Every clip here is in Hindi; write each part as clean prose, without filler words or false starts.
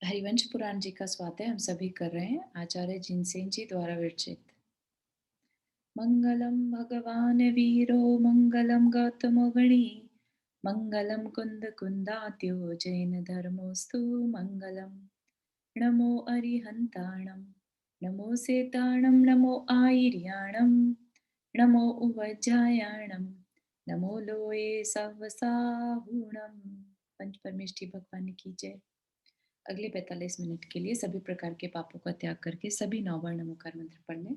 हरिवंश पुराण जी का स्वाध्याय हम सभी कर रहे हैं। आचार्य जिनसेन जी द्वारा विरचित। मंगलम भगवान वीरो मंगलम गौतमो गणी मंगलम कुंद कुंदात्यो जैन धर्मोस्तु मंगलम। नमो अरिहंताणम नमो सेताणम नमो आयर्याणम नमो उवज्जायाणम नमो लोये सवसाहुणम। पंच परमेष्ठी भगवान की जय। अगले 45 मिनट के लिए सभी प्रकार के पापों का त्याग करके सभी नौवर्ण नमोकार मंत्र पढ़ लें।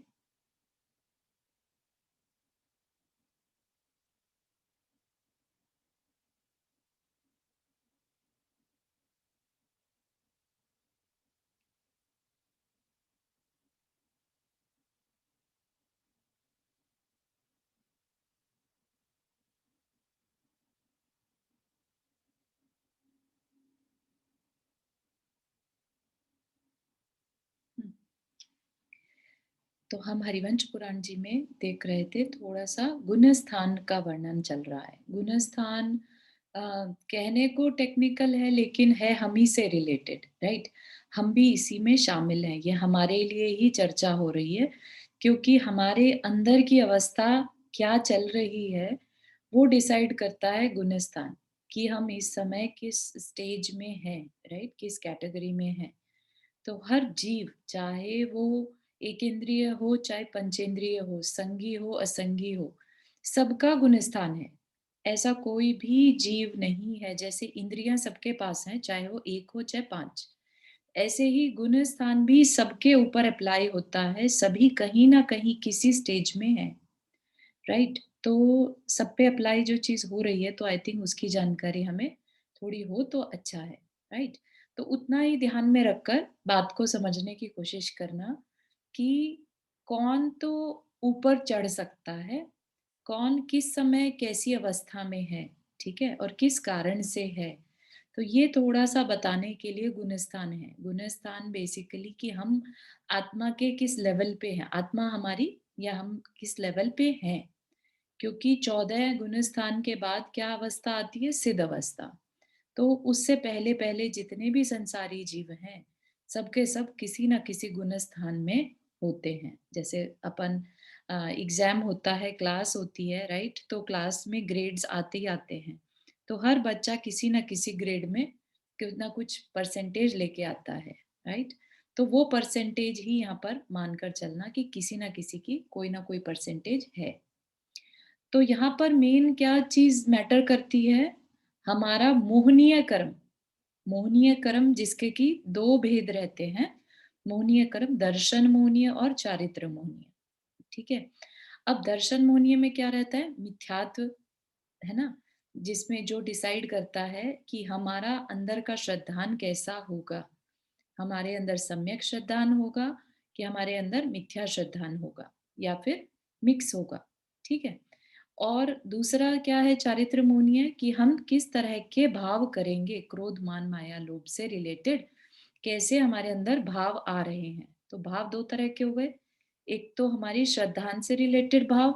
तो हम हरिवंश पुराण जी में देख रहे थे, थोड़ा सा गुण स्थान का वर्णन चल रहा है। गुण स्थान कहने को टेक्निकल है, लेकिन है हम ही से रिलेटेड, राइट। हम भी इसी में शामिल हैं। ये हमारे लिए ही चर्चा हो रही है, क्योंकि हमारे अंदर की अवस्था क्या चल रही है वो डिसाइड करता है गुण स्थान, कि हम इस समय किस स्टेज में हैं, राइट, किस कैटेगरी में हैं। तो हर जीव, चाहे वो एक इंद्रिय हो चाहे पंचेंद्रिय हो, संगी हो असंगी हो, सबका गुण स्थान है। ऐसा कोई भी जीव नहीं है, जैसे इंद्रियां सबके पास हैं, चाहे वो एक हो चाहे पांच, ऐसे ही गुण स्थान भी सबके ऊपर अप्लाई होता है। सभी कहीं ना कहीं किसी स्टेज में है, राइट। तो सब पे अप्लाई जो चीज हो रही है, तो आई थिंक उसकी जानकारी हमें थोड़ी हो तो अच्छा है, राइट। तो उतना ही ध्यान में रखकर बात को समझने की कोशिश करना कि कौन तो ऊपर चढ़ सकता है, कौन किस समय कैसी अवस्था में है, ठीक है, और किस कारण से है। तो ये थोड़ा सा बताने के लिए गुणस्थान है। गुणस्थान बेसिकली कि हम आत्मा के किस लेवल पे हैं, आत्मा हमारी, या हम किस लेवल पे हैं। क्योंकि 14 गुण स्थान के बाद क्या अवस्था आती है? सिद्ध अवस्था। तो उससे पहले पहले जितने भी संसारी जीव हैं, सबके सब किसी ना किसी गुण स्थान में होते हैं। जैसे अपन एग्जाम होता है, क्लास होती है, राइट, तो क्लास में ग्रेड्स आते ही आते हैं। तो हर बच्चा किसी ना किसी ग्रेड में कुछ ना कुछ परसेंटेज लेके आता है, राइट। तो वो परसेंटेज ही यहाँ पर मानकर चलना कि किसी ना किसी की कोई ना कोई परसेंटेज है। तो यहाँ पर मेन क्या चीज मैटर करती है? हमारा मोहनीय कर्म। मोहनीय कर्म जिसके कि दो भेद रहते हैं। मोहनीय कर्म दर्शन मोहनीय और चारित्र मोहनीय, ठीक है। अब दर्शन मोहनीय में क्या रहता है? मिथ्यात्व, है ना, जिसमें जो डिसाइड करता है कि हमारा अंदर का श्रद्धान कैसा होगा। हमारे अंदर सम्यक श्रद्धान होगा कि हमारे अंदर मिथ्या श्रद्धान होगा, या फिर मिक्स होगा, ठीक है। और दूसरा क्या है? चारित्र मोहनीय, कि हम किस तरह के भाव करेंगे, क्रोध मान माया लोभ से रिलेटेड कैसे हमारे अंदर भाव आ रहे हैं। तो भाव दो तरह के हो गए, एक तो हमारी श्रद्धान से रिलेटेड भाव,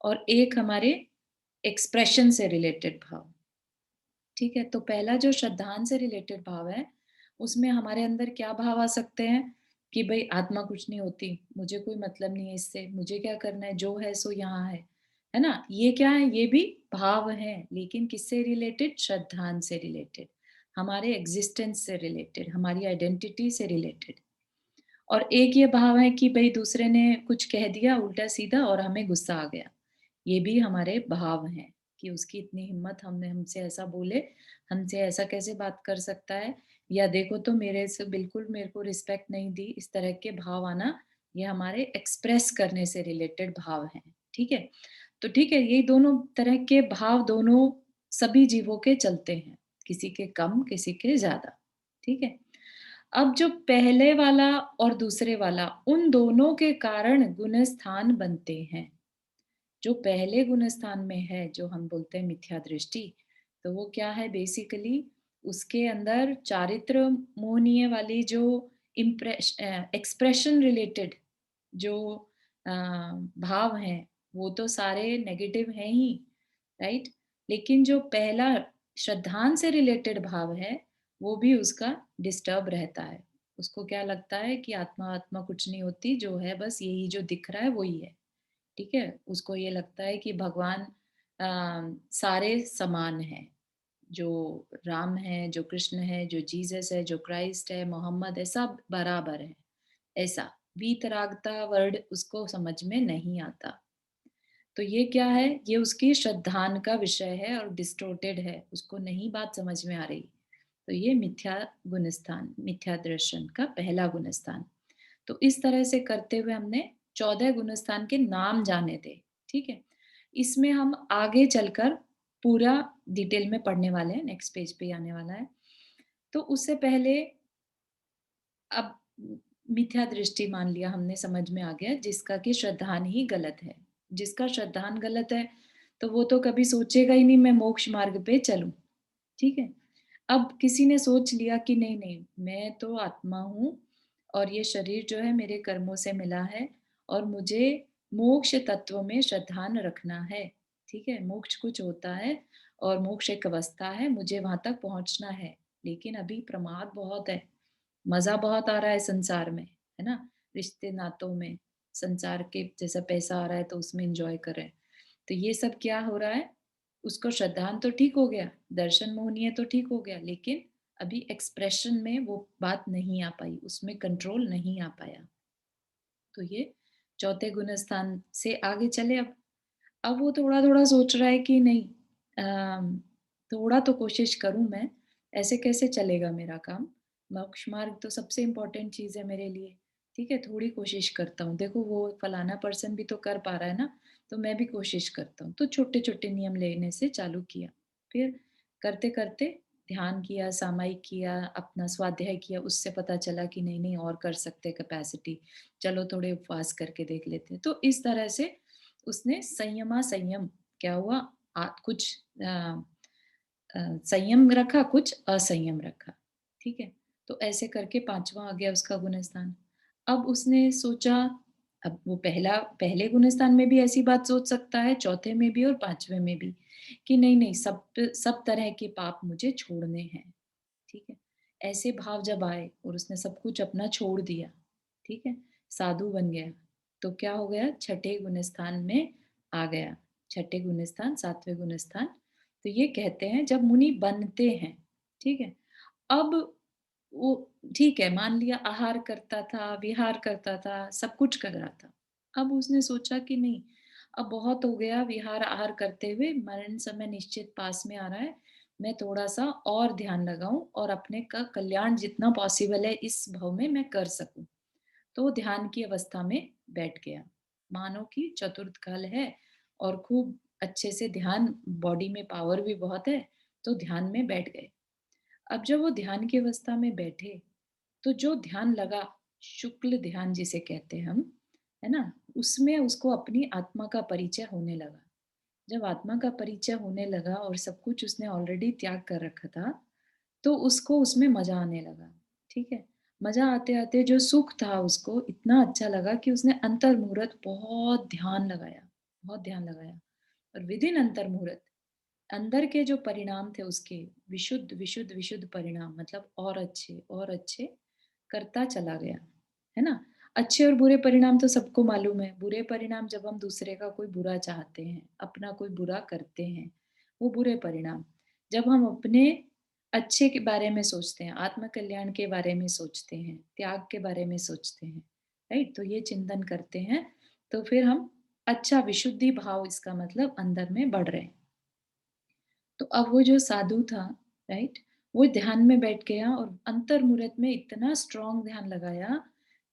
और एक हमारे एक्सप्रेशन से रिलेटेड भाव, ठीक है। तो पहला जो श्रद्धान से रिलेटेड भाव है, उसमें हमारे अंदर क्या भाव आ सकते हैं कि भाई आत्मा कुछ नहीं होती, मुझे कोई मतलब नहीं है इससे, मुझे क्या करना है, जो है सो यहाँ है ना। ये क्या है? ये भी भाव है, लेकिन किससे रिलेटेड? श्रद्धान से रिलेटेड, हमारे एग्जिस्टेंस से रिलेटेड, हमारी आइडेंटिटी से रिलेटेड। और एक ये भाव है कि भाई दूसरे ने कुछ कह दिया उल्टा सीधा और हमें गुस्सा आ गया। ये भी हमारे भाव हैं कि उसकी इतनी हिम्मत, हमने हमसे ऐसा बोले, हमसे ऐसा कैसे बात कर सकता है, या देखो तो मेरे से बिल्कुल मेरे को रिस्पेक्ट नहीं दी। इस तरह के भाव आना, ये हमारे एक्सप्रेस करने से रिलेटेड भाव हैं, ठीक है। तो ठीक है, ये दोनों तरह के भाव दोनों सभी जीवों के चलते हैं, किसी के कम किसी के ज्यादा, ठीक है। अब जो पहले वाला और दूसरे वाला, उन दोनों के कारण गुण स्थान बनते हैं। जो पहले गुण स्थान में है, जो हम बोलते हैं मिथ्या दृष्टि, तो वो क्या है? बेसिकली उसके अंदर चारित्र मोहनीय वाली जो एक्सप्रेशन रिलेटेड जो भाव हैं, वो तो सारे नेगेटिव हैं ही, राइट। लेकिन जो पहला श्रद्धान से रिलेटेड भाव है, वो भी उसका डिस्टर्ब रहता है। उसको क्या लगता है कि आत्मा आत्मा कुछ नहीं होती, जो है बस यही जो दिख रहा है वही है। ठीक है? उसको ये लगता है कि भगवान सारे समान हैं। जो राम है, जो कृष्ण है, जो जीसस है, जो क्राइस्ट है, मोहम्मद है, सब बराबर है। ऐसा वीतरागता वर्ड उसको समझ में नहीं आता। तो ये क्या है? ये उसकी श्रद्धान का विषय है और डिस्टोर्टेड है, उसको नहीं बात समझ में आ रही। तो ये मिथ्या गुणस्थान, मिथ्या दर्शन का पहला गुणस्थान। तो इस तरह से करते हुए हमने 14 गुणस्थान के नाम जाने थे। ठीक है? इसमें हम आगे चलकर पूरा डिटेल में पढ़ने वाले हैं, नेक्स्ट पेज पे ही आने वाला है। तो उससे पहले अब मिथ्या दृष्टि मान लिया हमने, समझ में आ गया जिसका कि श्रद्धान ही गलत है। जिसका श्रद्धान गलत है, तो वो तो कभी सोचेगा ही नहीं मैं मोक्ष मार्ग पे चलूँ, ठीक है? अब किसी ने सोच लिया कि नहीं-नहीं, मैं तो आत्मा हूँ और ये शरीर जो है मेरे कर्मों से मिला है और मुझे मोक्ष तत्व में श्रद्धान रखना है, ठीक है? मोक्ष कुछ होता है और मोक्ष एक अवस्था है, मुझे वहाँ तक पहुँचना है। लेकिन अभी प्रमाद बहुत है, मज़ा बहुत आ रहा है संसार में, है ना? रिश्ते नातों में, संसार के जैसा पैसा आ रहा है तो उसमें एन्जॉय कर रहे हैं। तो ये सब क्या हो रहा है, उसको श्रद्धान तो ठीक हो गया, दर्शन मोहनीय तो ठीक हो गया, लेकिन अभी एक्सप्रेशन में वो बात नहीं आ पाई, उसमें कंट्रोल नहीं आ पाया। तो ये चौथे गुण स्थान से आगे चले अब वो थोड़ा-थोड़ा सोच रहा है कि नहीं, अम, थोड़ा तो कोशिश करूँ मैं, ऐसे कैसे चलेगा मेरा काम? मोक्ष मार्ग तो सबसे इम्पोर्टेंट चीज़ है मेरे लिए, ठीक है? थोड़ी कोशिश करता हूँ, देखो वो फलाना पर्सन भी तो कर पा रहा है ना, तो मैं भी कोशिश करता हूँ। तो छोटे-छोटे नियम लेने से चालू किया, फिर करते-करते ध्यान किया, सामायिक किया, अपना स्वाध्याय किया, उससे पता चला कि नहीं-नहीं और कर सकते कैपेसिटी, चलो थोड़े उपवास करके देख लेते हैं। तो इस तरह से उसने संयम क्या हुआ, कुछ संयम रखा, कुछ असंयम रखा, ठीक है? तो ऐसे करके 5वां आ गया उसका गुणस्थान। अब उसने सोचा, अब वो पहले गुणस्थान में भी ऐसी बात सोच सकता है, चौथे में भी और 5वें में भी, कि नहीं-नहीं, सब तरह के पाप मुझे छोड़ने हैं, ठीक है? ऐसे भाव जब आए और उसने सब कुछ अपना छोड़ दिया, ठीक है? साधु बन गया, तो क्या हो गया, छठे गुणस्थान में आ गया। छठे गुणस्थान, 7वें गुणस्थान, तो ये कहते हैं जब मुनि बनते हैं, ठीक है? अब वो ठीक है, मान लिया आहार करता था, विहार करता था, सब कुछ कर रहा था। अब उसने सोचा कि नहीं, अब बहुत हो गया विहार आहार करते हुए, मरण समय निश्चित पास में आ रहा है, मैं थोड़ा-सा और ध्यान लगाऊँ और अपने का कल्याण जितना पॉसिबल है इस भव में मैं कर सकूँ। तो वो ध्यान की अवस्था में बैठ गया। मानो कि चतुर्थ कल है और खूब अच्छे से ध्यान, बॉडी में पावर भी बहुत है, तो ध्यान में बैठ गए। अब जब वो ध्यान की अवस्था में बैठे, तो जो ध्यान लगा, शुक्ल ध्यान जिसे कहते हैं हम, है ना? उसमें उसको अपनी आत्मा का परिचय होने लगा। जब आत्मा का परिचय होने लगा और सब कुछ उसने ऑलरेडी त्याग कर रखा था, तो उसको उसमें मज़ा आने लगा, ठीक है? मज़ा आते-आते जो सुख था उसको इतना अच्छा लगा कि उसने अंतर्मुहूर्त बहुत ध्यान लगाया और विदिन अंतर्मुहूर्त अंदर के जो परिणाम थे उसके विशुद्ध, विशुद्ध, विशुद्ध परिणाम, मतलब और अच्छे करता चला गया, है ना? अच्छे और बुरे परिणाम तो सबको मालूम है। बुरे परिणाम जब हम दूसरे का कोई बुरा चाहते हैं, अपना कोई बुरा करते हैं, वो बुरे परिणाम। जब हम अपने अच्छे के बारे में सोचते हैं, आत्म कल्याण के बारे में सोचते हैं, त्याग के बारे में सोचते हैं, राइट? तो ये चिंतन करते हैं, तो फिर हम अच्छा विशुद्धि भाव, इसका मतलब अंदर में बढ़ रहे हैं। तो अब वो जो साधु था, राइट? वो ध्यान में बैठ गया और अंतर्मुहूर्त में इतना स्ट्रॉन्ग ध्यान लगाया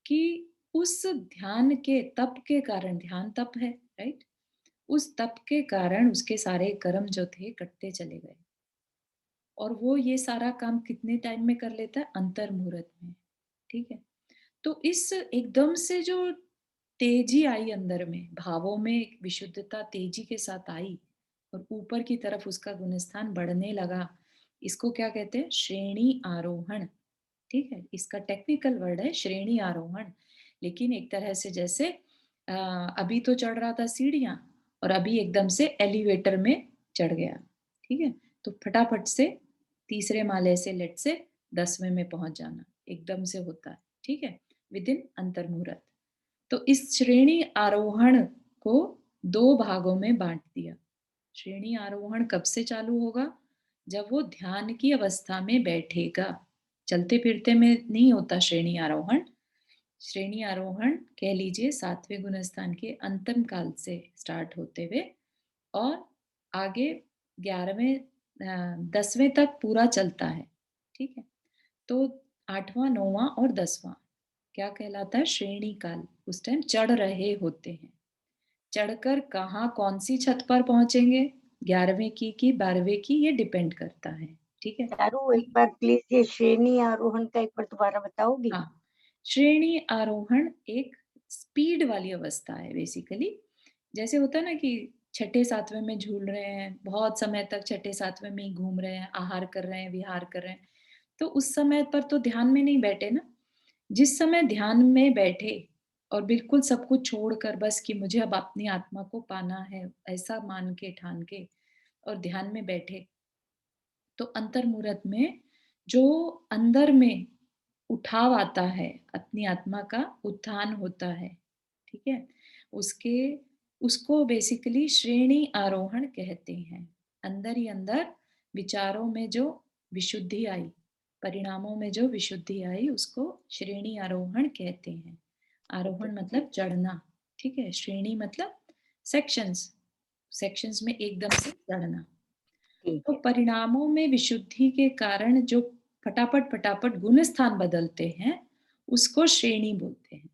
कि उस ध्यान के तप के कारण, ध्यान तप है, राइट? उस तप के कारण उसके सारे कर्म जो थे कटते चले गए और वो ये सारा काम कितने टाइम में कर लेता है? अंतर्मुहूर्त में, ठीक है? तो इस एकदम से जो तेजी आई अंदर में, भावों में एक विशुद्धता तेजी के साथ आई और ऊपर की तरफ उसका गुणस्थान बढ़ने लगा। इसको क्या कहते हैं? श्रेणी आरोहण, ठीक है? इसका टेक्निकल वर्ड है श्रेणी आरोहण। लेकिन एक तरह से जैसे अभी तो चढ़ रहा था सीढ़ियाँ और अभी एकदम से एलिवेटर में चढ़ गया, ठीक है? तो फटाफट से तीसरे माले से लेट्स से 10वें में पहुंच जाना एकदम से होता है, ठीक है, विद इन अंतर मुहूर्त। तो इस श्रेणी आरोहण को 2 भागों में बांट दिया। श्रेणी आरोहण कब से चालू होगा? जब वो ध्यान की अवस्था में बैठेगा। चलते फिरते में नहीं होता श्रेणी आरोहण। श्रेणी आरोहण कह लीजिए 7वें गुण स्थान के अंतिम काल से स्टार्ट होते हुए और आगे 11वें 10वें तक पूरा चलता है, ठीक है। तो 8वां 9वां और 10वां क्या कहलाता है? श्रेणी काल। उस टाइम चढ़ रहे होते हैं। चढ़कर कहाँ कौन सी छत पर पहुंचेंगे, 11वें की 12वें की, ये डिपेंड करता है, ठीक है। चारू एक बार प्लीज ये श्रेणी आरोहण का एक बार दोबारा बताओगी? हाँ, श्रेणी आरोहण एक स्पीड वाली अवस्था है बेसिकली। जैसे होता है ना कि छठे सातवें में झूल रहे हैं, बहुत समय तक छठे सातवें में ही घूम रहे हैं, आहार कर रहे हैं, विहार कर रहे हैं, तो उस समय पर तो ध्यान में नहीं बैठे ना। जिस समय ध्यान में बैठे और बिल्कुल सब कुछ छोड़कर बस कि मुझे अब अपनी आत्मा को पाना है, ऐसा मान के ठान के और ध्यान में बैठे, तो अंतर मुहूर्त में जो अंदर में उठाव आता है, अपनी आत्मा का उत्थान होता है, ठीक है? उसके उसको बेसिकली श्रेणी आरोहण कहते हैं। अंदर ही अंदर विचारों में जो विशुद्धि आई, परिणामों में जो विशुद्धि आई, उसको श्रेणी आरोहण कहते हैं। आरोहण मतलब चढ़ना, ठीक है? श्रेणी मतलब सेक्शंस, सेक्शंस में एकदम से चढ़ना। ठीक तो है। परिणामों में विशुद्धि के कारण जो फटाफट फटाफट गुण स्थान बदलते हैं, उसको श्रेणी बोलते हैं,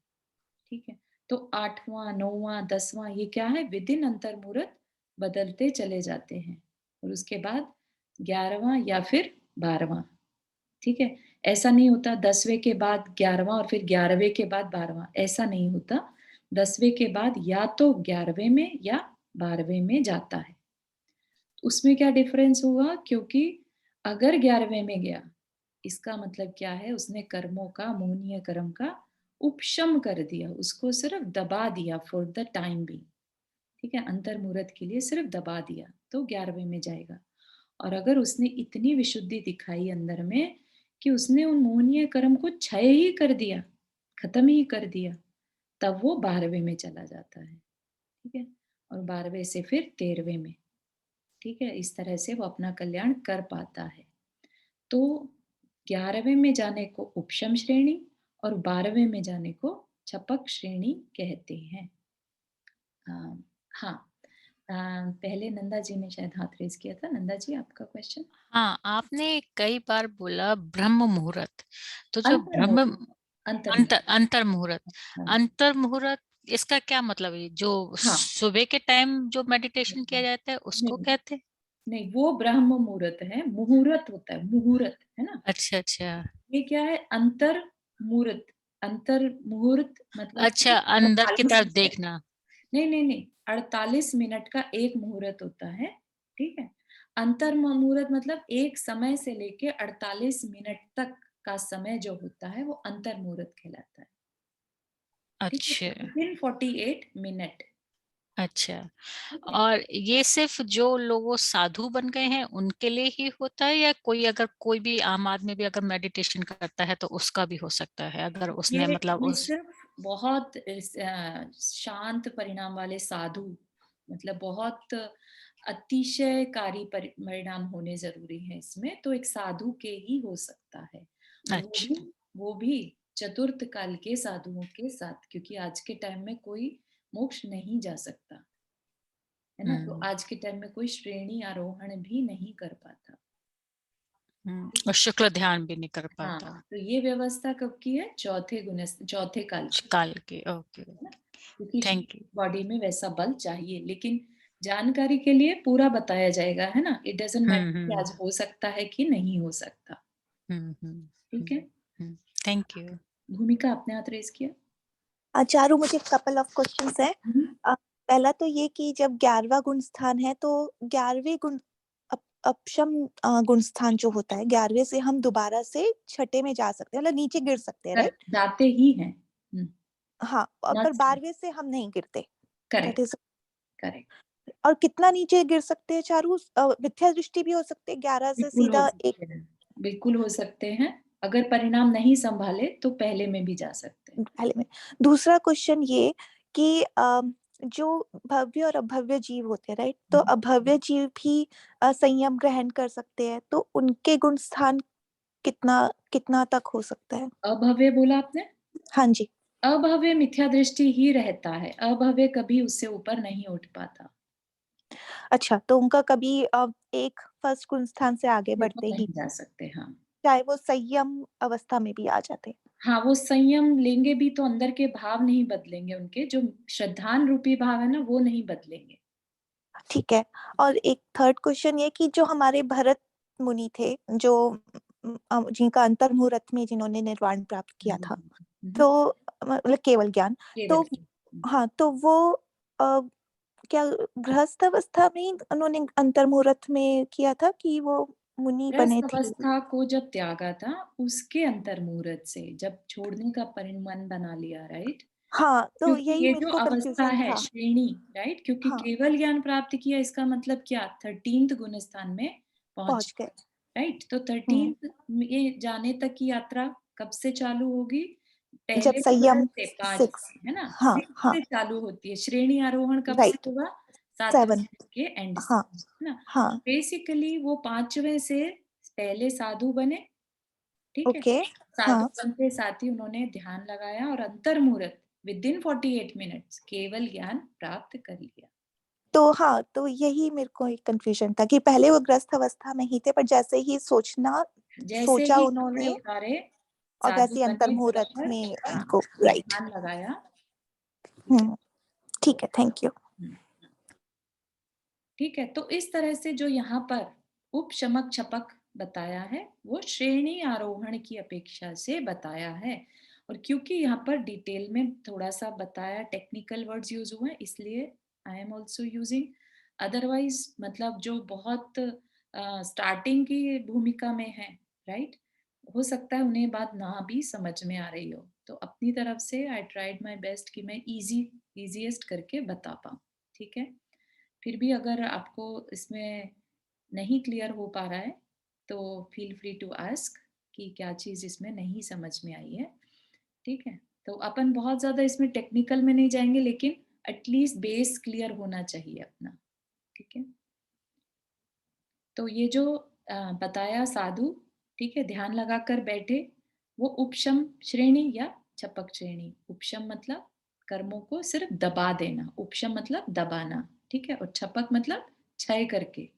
ठीक है। तो 8वां 9वां 10वां ये क्या है? विद इन अंतर मुहूर्त बदलते चले जाते हैं और उसके बाद 11वां या फिर 12वां, ठीक है। ऐसा नहीं होता 10वें के बाद 11वां और फिर 11वें के बाद 12वां, ऐसा नहीं होता। 10वें के बाद या तो 11वें में या 12वें में जाता है। उसमें क्या डिफरेंस हुआ? क्योंकि अगर 11वें में गया, इसका मतलब क्या है? उसने कर्मों का, मोहनीय कर्म का उपशम कर दिया, उसको सिर्फ दबा दिया फॉर द टाइम भी, ठीक है। अंतर मुहूर्त के लिए सिर्फ दबा दिया, तो 11वें में जाएगा। और अगर उसने इतनी विशुद्धि दिखाई अंदर में कि उसने उन मोहनीय कर्म को क्षय ही कर दिया, खत्म ही कर दिया, तब वो 12वें में चला जाता है, ठीक है। और 12वें से फिर 13वें में, ठीक है। इस तरह से वो अपना कल्याण कर पाता है। तो 11वें में जाने को उपशम श्रेणी और 12वें में जाने को छपक श्रेणी कहते हैं। अ, हाँ, पहले नंदा जी ने शायद हाथ रेज किया था। नंदा जी, आपका क्वेश्चन। हाँ, आपने कई बार बोला ब्रह्म मुहूर्त। तो जो अंतर ब्रह्म मुहूर्त, अंतर अंतर मुहूर्त। अंतर मुहूर्त, हाँ, अंतर मुहूर्त, इसका क्या मतलब है? जो हाँ, सुबह के टाइम जो मेडिटेशन किया नहीं, जाता है उसको नहीं, कहते हैं? नहीं, वो ब्रह्म मुहूर्त है। मुहूर्त होता है, मुहूर्त है ना। अच्छा अच्छा। ये क्या है? अंतर मुहूर्त। अंतर मुहूर्त मतलब अच्छा, कि अंदर की 48 तरफ मिनट। देखना। नहीं, नहीं, नहीं, 48 मिनट का एक मुहूर्त होता है, ठीक है? अंतर मुहूर्त मतलब एक समय से लेके 48 मिनट तक का समय जो होता है, वो अंतर मुहूर्त कहलाता है, ठीक है? अच्छा विदिन 48 मिनट, अच्छा। ठीक है? और ये सिर्फ जो लोग साधु बन गए हैं उनके लिए ही होता है, या कोई अगर कोई भी आम आदमी भी अगर मेडिटेशन करता है तो उसका भी हो सकता है, अगर उसने मतलब ये उस? सिर्फ बहुत शांत परिणाम वाले साधु, मतलब बहुत अतिशयकारी परिणाम होने जरूरी है इसमें, तो एक साधु के ही हो सकता है। और अच्छा। वो भी चतुर्थ काल के साधुओं के साथ, क्योंकि आज के टाइम में कोई मोक्ष नहीं जा सकता, है ना। तो आज के टाइम में कोई श्रेणी आरोहण भी नहीं कर पाता, ठीक और है। शुक्ल ध्यान भी नहीं कर हाँ, पाता। तो ये व्यवस्था कब की है? चौथे काल की, काल के, ओके। है ना? क्योंकि थैंक यू। बॉडी में वैसा बल चाहिए, लेकिन जानकारी के लिए पूरा बताया जाएगा, है ना। इट डजंट मैटर कि हम्म। आज हो सकता है कि नहीं हो सकता, हम्म हम्म ठीक है। हम्म। Thank you. भूमिका, आपने हाथ रेज किया। चारू, मुझे कपल ऑफ क्वेश्चंस है। हम्म, पहला तो ये कि जब 11वां गुण स्थान है तो 11वें गुण अपशम गुण स्थान जो होता है, 11वें से हम दोबारा से छठे में जा सकते हैं, मतलब नीचे गिर सकते हैं, राइट? जाते ही हैं। हाँ, पर नॉट, 12वें से हम नहीं गिरते, दैट करेक्ट, इज। करेक्ट। और कितना नीचे गिर सकते हैं चारू? मिथ्या दृष्टि भी हो सकते हैं 11 से बिल्कुल हो सीधा एक? सकते हैं, बिल्कुल हो सकते हैं। अगर परिणाम नहीं संभाले तो पहले में भी जा सकते हैं। पहले में। दूसरा क्वेश्चन ये कि जो भव्य और अभव्य जीव होते हैं, राइट? तो अभव्य जीव भी संयम ग्रहण कर सकते हैं, तो उनके गुण स्थान कितना कितना तक हो सकता है? अभव्य बोला आपने? हाँ जी। अभव्य मिथ्या दृष्टि ही रहता है, अभव्य कभी उससे ऊपर नहीं उठ पाता, अच्छा, तो उनका कभी एक फर्स्ट गुण स्थान से आगे वो बढ़ते ही, नहीं जा सकते। हाँ चाहे वो संयम अवस्था में भी आ जाते। हाँ, वो संयम लेंगे भी तो अंदर के भाव नहीं बदलेंगे, उनके जो श्रद्धान रूपी भाव है ना वो नहीं बदलेंगे। ठीक है। और एक थर्ड क्वेश्चन ये कि जो हमारे भरत मुनि थे, जो जिनका अंतर्मुहूर्त में जिन्होंने निर्वाण प्राप्त किया था, तो मतलब केवल ज्ञान, तो केवल हाँ, तो वो अ, क्या गृहस्थ अवस्था में ही उन्होंने अंतर्मुहूर्त में किया था कि वो मुनि बने गृहस्थ थे? अवस्था को जब त्यागा था उसके अंतर मुहूर्त से, जब छोड़ने का मन बना लिया, राइट? हाँ, तो क्योंकि यही ये मेरे जो को अवस्था कंफ्यूजन है था। श्रेणी, राइट, क्योंकि हाँ, केवल ज्ञान प्राप्त किया इसका मतलब क्या, 13th गुण स्थान में पहुंच पहुंच गए। गए, राइट? तो हम्म, 13th में जाने तक की यात्रा कब से चालू होगी? जब पहले संयम से 5 6। है ना, हाँ 6 हाँ, से चालू होती है श्रेणी आरोहण। कब से राइट। होगा? 7वें 7। दिन के एंड से, हाँ है ना? हाँ। बेसिकली वो 5वें से पहले साधु बने, ठीक है? ओके। साधु हाँ, बनते साथ ही उन्होंने ध्यान लगाया और अंतर मुहूर्त विद इन 48 मिनट्स केवल ज्ञान प्राप्त कर लिया। तो हाँ, तो यही मेरे को एक कंफ्यूजन था कि पहले वो ग्रस्त अवस्था में ही थे, पर जैसे ही जैसे सोचा ही कपड़े उन्होंने, उतारे, और साधु वैसे ही बने, अंतर्मुहूर्त बराबर, में हाँ, उनको, फिर राइट। ध्यान लगाया, ठीक है? ठीक है, थैंक यू। हम्म, ठीक है। तो इस तरह से जो यहाँ पर उपशमक छपक बताया है वो श्रेणी आरोहण की अपेक्षा से बताया है, और क्योंकि यहाँ पर डिटेल में थोड़ा सा बताया, टेक्निकल वर्ड्स यूज हुए हैं, इसलिए I am also using. Otherwise मतलब जो बहुत स्टार्टिंग की भूमिका में है, राइट, हो सकता है उन्हें बात ना भी समझ में आ रही हो, तो अपनी तरफ से आई ट्राइड माई बेस्ट कि मैं इजीएस्ट करके बता पाऊँ, ठीक है? फिर भी अगर आपको इसमें नहीं क्लियर हो पा रहा है तो फील फ्री टू आस्क कि क्या चीज़ इसमें नहीं समझ में आई है, ठीक है? तो अपन बहुत ज़्यादा इसमें टेक्निकल में नहीं जाएंगे, लेकिन एटलीस्ट बेस क्लियर होना चाहिए अपना, ठीक है? तो ये जो बताया साधु, ठीक है, ध्यान लगाकर बैठे, वो उपशम श्रेणी या छपक श्रेणी। उपशम मतलब कर्मों को सिर्फ दबा देना, उपशम मतलब दबाना, ठीक है? और छपक मतलब क्षय करके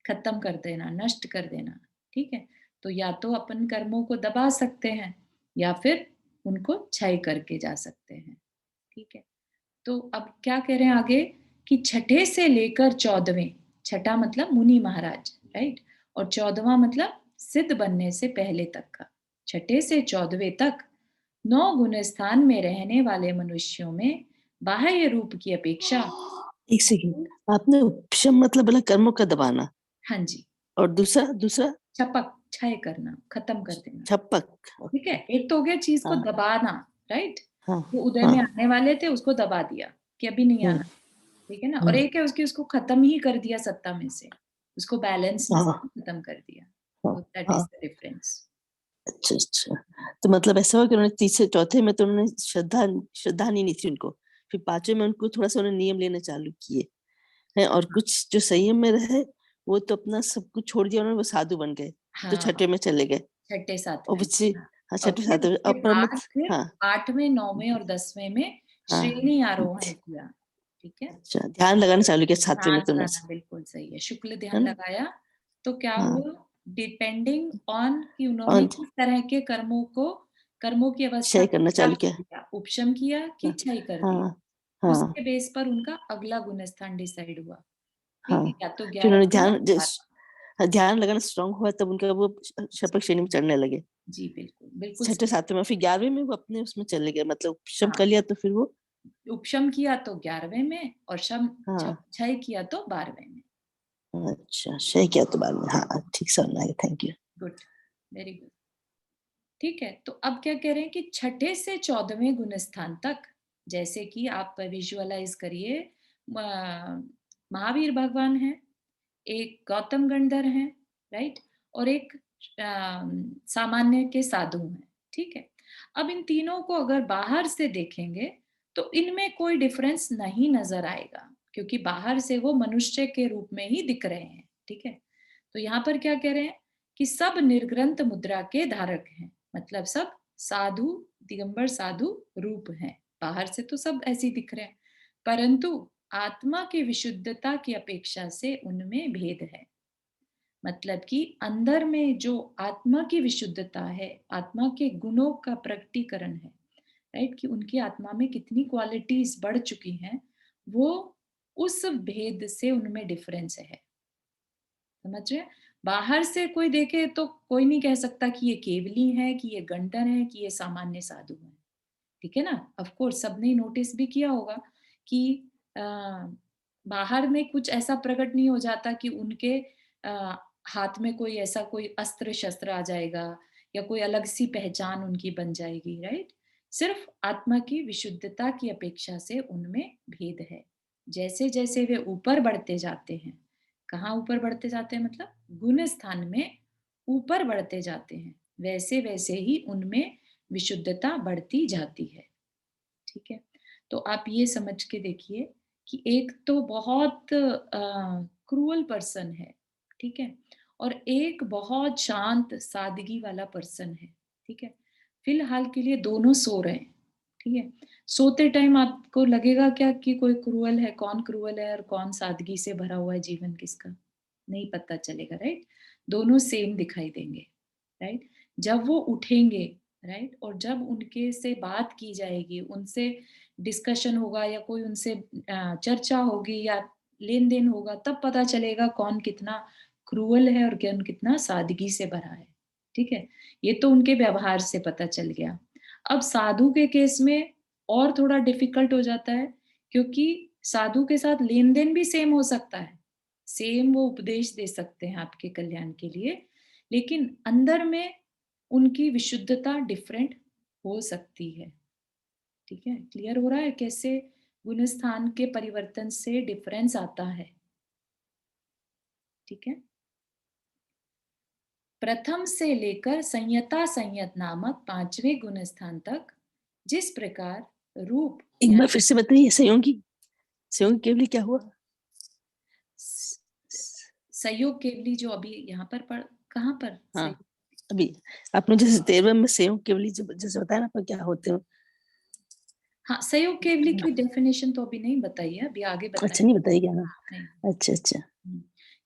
खत्म कर देना, नष्ट कर देना, ठीक है? तो या तो अपन कर्मों को दबा सकते हैं या फिर उनको क्षय करके जा सकते हैं, ठीक है? तो अब क्या कह रहे हैं आगे कि छठे से लेकर 14वें, छठा मतलब मुनि महाराज, राइट, और 14वां मतलब सिद्ध बनने से पहले तक का, छठे से 14वें तक 9 गुण स्थान में रहने वाले मनुष्यों में बाह्य रूप की अपेक्षा, एक सेकंड, आपने उपशम मतलब बोला कर्मों का दबाना, हाँ जी, और दूसरा दूसरा छपक क्षय करना, खत्म कर देना, छपक। ठीक है? एक तो हो गया चीज को हाँ दबाना, राइट, हाँ वो उदय में हाँ। आने वाले थे उसको दबा दिया कि अभी नहीं आना, ठीक है ना? और एक है उसकी उसको खत्म ही कर दिया सत्ता में से, उसको बैलेंस में से हाँ खत्म कर दिया, हाँ तो दैट इज हाँ। The difference. अच्छा अच्छा, तो मतलब ऐसा हुआ कि उन्होंने तीसरे चौथे में तो उन्होंने श्रद्धा नहीं थी उनको, फिर पांचवें में उनको थोड़ा सा उन्होंने नियम लेने चालू किए हैं, और कुछ जो संयम में रहे वो तो अपना सब कुछ छोड़ दिया उन्होंने, वो साधु बन गए, तो हाँ, छठे में चले गए। छठे और सातवें, बच्चे, हाँ और छठे फिर सातवें उसके बाद अप्रमत। फिर हाँ 8वें 9वें और 10वें में हाँ। श्रेणी आरोहण किया, ठीक है? अच्छा, ध्यान लगाना चालू किया सातवें में ध्यान तो उन्होंने, लगाना बिल्कुल सही है, शुक्ल है ध्यान ना? लगाया। तो क्या हाँ, हुआ, डिपेंडिंग ऑन कि उन्होंने और किस तरह के कर्मों की अवस्था शेयर को करना क्या चालू किया। किया, उपशम किया कि हाँ क्षय कर दिया, हाँ हाँ उसके बेस पर उनका अगला गुण स्थान डिसाइड हुआ, ठीक है? हाँ। या तो फिर उन्होंने 11वां या 12वां। हाँ, ध्यान लगाना स्ट्रांग हुआ तब उनका वो शपथ श्रेणी में चढ़ने लगे। जी बिल्कुल, बिल्कुल छठे सही। सातवें में, फिर 11वें में वो अपने उसमें चले गए, मतलब शम हाँ, कर लिया तो फिर वो। उपशम किया तो 11वें में और हाँ क्षय किया तो 12वें में। अच्छा, शेयर किया तो बाद में, हाँ ठीक समझ में आ गया, thank you. Good, very good, ठीक है? तो अब क्या कह रहे हैं कि छठे से 14वें गुण स्थान तक, जैसे कि आप विजुअलाइज करिए, महावीर भगवान है, एक गौतम गंधर है, राइट, और एक सामान्य के साधु हैं, ठीक है। अब इन तीनों को अगर बाहर से देखेंगे तो इनमें कोई डिफरेंस नहीं नजर आएगा, क्योंकि बाहर से वो मनुष्य के रूप में ही दिख रहे हैं, ठीक है। तो यहाँ पर क्या कह रहे हैं कि सब निर्ग्रंथ मुद्रा के धारक हैं, मतलब सब साधु, दिगंबर साधु रूप हैं। बाहर से तो सब ऐसे ही दिख रहे हैं, परंतु आत्मा की विशुद्धता की अपेक्षा से उनमें भेद है। मतलब कि अंदर में जो आत्मा की विशुद्धता है, आत्मा के गुणों का प्रकटीकरण है, राइट, कि उनकी आत्मा में कितनी क्वालिटीज बढ़ चुकी हैं, वो उस भेद से उनमें डिफरेंस है। समझ रहे? बाहर से कोई देखे तो कोई नहीं कह सकता कि ये केवली है, कि ये गंडर है, कि ये सामान्य साधु है, ठीक है ना। ऑफ कोर्स सबने नोटिस भी किया होगा कि बाहर में कुछ ऐसा प्रकट नहीं हो जाता कि उनके हाथ में कोई ऐसा कोई अस्त्र शस्त्र आ जाएगा या कोई अलग सी पहचान उनकी बन जाएगी, राइट। सिर्फ आत्मा की विशुद्धता की अपेक्षा से उनमें भेद है। जैसे जैसे वे ऊपर बढ़ते जाते हैं, कहाँ ऊपर बढ़ते जाते हैं, मतलब गुण स्थान में ऊपर बढ़ते जाते हैं, वैसे वैसे ही उनमें विशुद्धता बढ़ती जाती है, ठीक है। तो आप ये समझ के देखिए कि एक तो बहुत क्रूअल पर्सन है, ठीक है, और एक बहुत शांत सादगी वाला पर्सन है, ठीक है। फिलहाल के लिए दोनों सो रहे हैं, ठीक है। सोते टाइम आपको लगेगा क्या कि कोई क्रूअल है, कौन क्रूअल है और कौन सादगी से भरा हुआ है जीवन किसका, नहीं पता चलेगा, राइट। दोनों सेम दिखाई देंगे, राइट। जब वो उठेंगे, राइट, और जब उनके से बात की जाएगी, उनसे डिस्कशन होगा या कोई उनसे चर्चा होगी या लेन देन होगा, तब पता चलेगा कौन कितना क्रूअल है और कौन कितना सादगी से भरा है, ठीक है। ये तो उनके व्यवहार से पता चल गया। अब साधु के केस में और थोड़ा डिफिकल्ट हो जाता है, क्योंकि साधु के साथ लेन देन भी सेम हो सकता है, सेम वो उपदेश दे सकते हैं आपके कल्याण के लिए, लेकिन अंदर में उनकी विशुद्धता डिफरेंट हो सकती है, ठीक है। क्लियर हो रहा है कैसे गुण स्थान के परिवर्तन से डिफरेंस आता है, ठीक है। प्रथम से लेकर संयता संयत नामक 5वें गुण स्थान तक जिस प्रकार रूप, एक बार फिर से बताइए, संयोग केवली क्या हुआ? संयोग केवली जो अभी यहाँ पर कहाँ पर हाँ, अभी आपने जैसे 13वें में संयोग केवली जैसे बताया ना, पर क्या होते हो? हाँ, संयोग केवली की डेफिनेशन तो अभी नहीं बताई है, अभी आगे बताएं। अच्छा, नहीं बताइएगा ना? नहीं। अच्छा।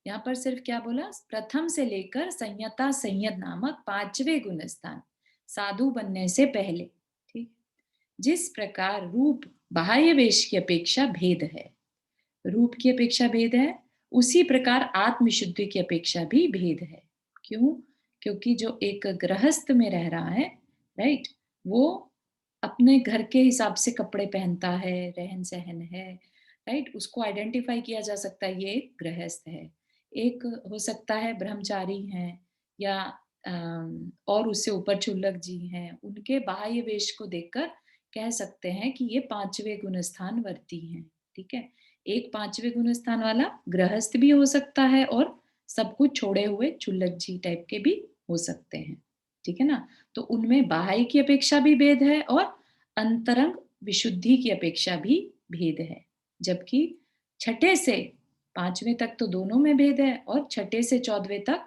यहाँ पर सिर्फ क्या बोला, प्रथम से लेकर संयता संयत नामक 5वें गुण स्थान साधु बनने से पहले, ठीक। जिस प्रकार रूप बाह्य वेश की अपेक्षा भेद है, रूप की अपेक्षा भेद है, उसी प्रकार आत्मशुद्धि की अपेक्षा भी भेद है। क्यों? क्योंकि जो एक गृहस्थ में रह रहा है, राइट, वो अपने घर के हिसाब से कपड़े पहनता है, रहन सहन है, राइट, उसको आइडेंटिफाई किया जा सकता है ये एक गृहस्थ है। एक हो सकता है ब्रह्मचारी हैं या और उससे ऊपर क्षुल्लक जी हैं, उनके बाह्य वेश को देखकर कह सकते हैं कि ये 5वें गुण स्थान वर्ती हैं, ठीक है। एक 5वें गुण स्थान वाला गृहस्थ भी हो सकता है और सब कुछ छोड़े हुए क्षुल्लक जी टाइप के भी हो सकते हैं, ठीक है ना। तो उनमें बाह्य की अपेक्षा भी भेद है और अंतरंग विशुद्धि की अपेक्षा भी भेद है, जबकि छठे से 5वें तक तो दोनों में भेद है और छठे से 14वें तक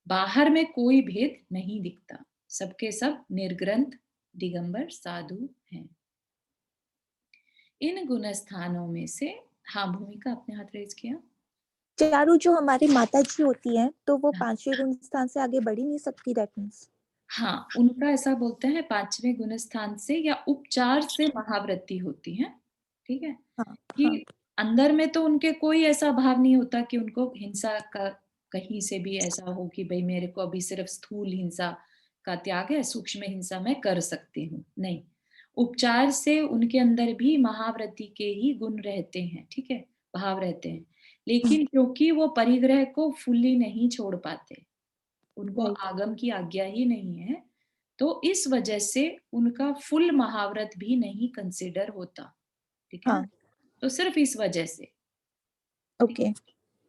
बाहर में कोई भेद नहीं दिखता, सबके सब निर्ग्रंथ दिगंबर साधु हैं। इन गुण स्थानों में से, हाँ भूमिका अपने हाथ रेज किया। चारू जो हमारी माता जी होती हैं, तो वो हाँ। 5वें गुण स्थान से आगे बढ़ ही नहीं सकती, दैट मीन्स। हाँ, उनका ऐसा बोलते हैं 5वें गुण स्थान से या उपचार से महावृत्ति होती है, ठीक है। हाँ। कि अंदर में तो उनके कोई ऐसा भाव नहीं होता कि उनको हिंसा का कहीं से भी ऐसा हो कि भाई मेरे को अभी सिर्फ स्थूल हिंसा का त्याग है, सूक्ष्म हिंसा मैं कर सकती हूँ, नहीं। उपचार से उनके अंदर भी महावृत्ति के ही गुण रहते हैं, ठीक है, भाव रहते हैं, लेकिन क्योंकि वो परिग्रह को फुल्ली नहीं छोड़ पाते, उनको Right. आगम की आज्ञा ही नहीं है, तो इस वजह से उनका फुल महाव्रत भी नहीं कंसिडर होता, ठीक है ना। तो सिर्फ इस वजह से, ओके।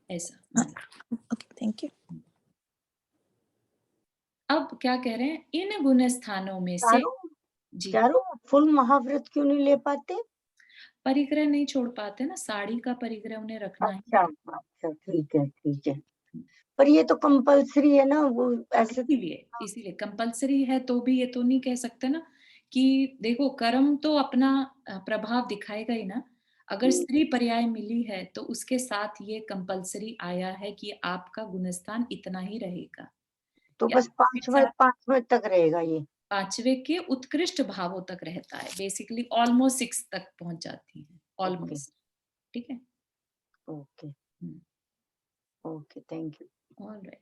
ऐसा मान लो। Okay, thank you. अब क्या कह रहे हैं, इन गुण स्थानों में से जी चारों फुल महाव्रत क्यों नहीं ले पाते? परिग्रह नहीं छोड़ पाते ना, साड़ी का परिग्रह उन्हें रखना ही अच्छा, है। अच्छा, ठीक है, ठीक है। पर ये तो कंपल्सरी है ना, वो ऐसे इसीलिए कंपल्सरी है तो भी ये तो नहीं कह सकते ना कि देखो कर्म तो अपना प्रभाव दिखाएगा ही ना। अगर स्त्री पर्याय मिली है तो उसके साथ ये कंपल्सरी आया है कि आपका गुणस्थान इतना ही रहेगा, तो या बस उसके साथ 5वें तक रहेगा ये। 5वें के उत्कृष्ट भावों तक रहता है, बेसिकली ऑलमोस्ट 6 तक पहुंच जाती है, ओके, ऑलमोस्ट। ठीक है। Okay, hmm, okay, thank you. Alright.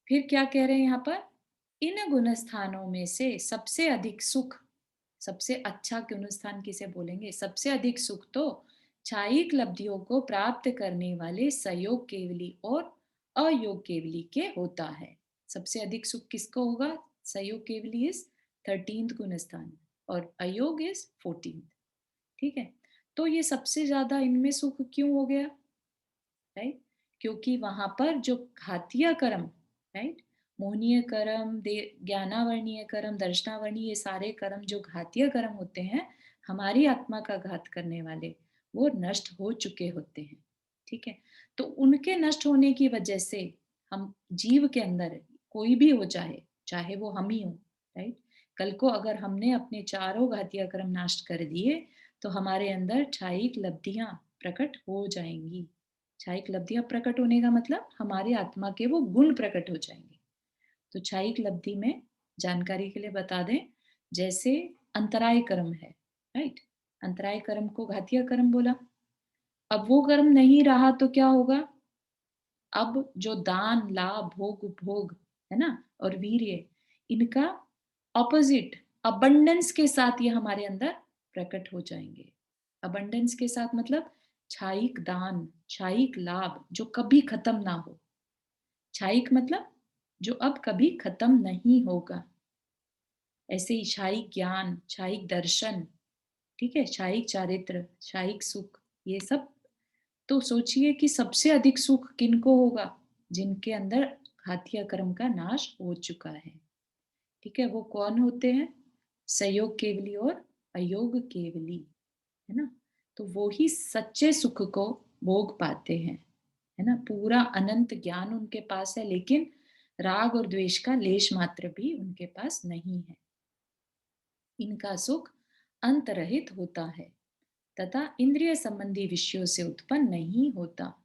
फिर क्या कह रहे हैं यहाँ पर, इन गुणस्थानों में से सबसे अधिक सुख, सबसे अच्छा गुणस्थान किसे बोलेंगे, सबसे अधिक सुख तो छायिक लब्धियों को प्राप्त करने वाले सहयोग केवली और अयोग केवली के होता है। सबसे अधिक सुख किसको होगा, सहयोग केवली इज 13th गुणस्थान और अयोग इज 14th। ठीक है, तो ये सबसे ज्यादा इनमें सुख क्यों हो गया, राइट? क्योंकि वहां पर जो घातीय कर्म, राइट, मोहनीय कर्म, ज्ञानावर्णीय कर्म, दर्शनावर्णीय, ये सारे कर्म जो घातीय कर्म होते हैं, हमारी आत्मा का घात करने वाले, वो नष्ट हो चुके होते हैं। ठीक है, तो उनके नष्ट होने की वजह से हम जीव के अंदर कोई भी हो, चाहे चाहे वो हम ही हो, राइट, कल को अगर हमने अपने चारों घातीय कर्म नष्ट कर दिए तो हमारे अंदर क्षायिक लब्धियां प्रकट हो जाएंगी। क्षायिक लब्धियां प्रकट होने का मतलब हमारी आत्मा के वो गुण प्रकट हो जाएंगे। तो क्षायिक लब्धि में जानकारी के लिए बता दें, जैसे अंतराय कर्म है, राइट, अंतराय कर्म को घातीय कर्म बोला। अब वो कर्म नहीं रहा तो क्या होगा, अब जो दान, लाभ, भोग, उपभोग है ना, और वीर्य, इनका ऑपोजिट अबंडेंस के साथ ये हमारे अंदर प्रकट हो जाएंगे। अबंडेंस के साथ मतलब क्षायिक दान, क्षायिक लाभ जो कभी खत्म ना हो। क्षायिक मतलब जो अब कभी खत्म नहीं होगा। ऐसे ही क्षायिक ज्ञान, क्षायिक दर्शन, ठीक है, क्षायिक चारित्र, क्षायिक सुख, ये सब। तो सोचिए कि सबसे अधिक सुख किनको होगा, जिनके अंदर घातीय कर्म का नाश हो चुका है। ठीक है, वो कौन होते हैं, सहयोग केवली और अयोग केवली, है ना। तो वो ही सच्चे सुख को भोग पाते हैं, है ना। पूरा अनंत ज्ञान उनके पास है, लेकिन राग और द्वेष का लेश मात्र भी उनके पास नहीं है। इनका सुख अंतरहित होता है तथा इंद्रिय संबंधी विषयों से उत्पन्न नहीं होता।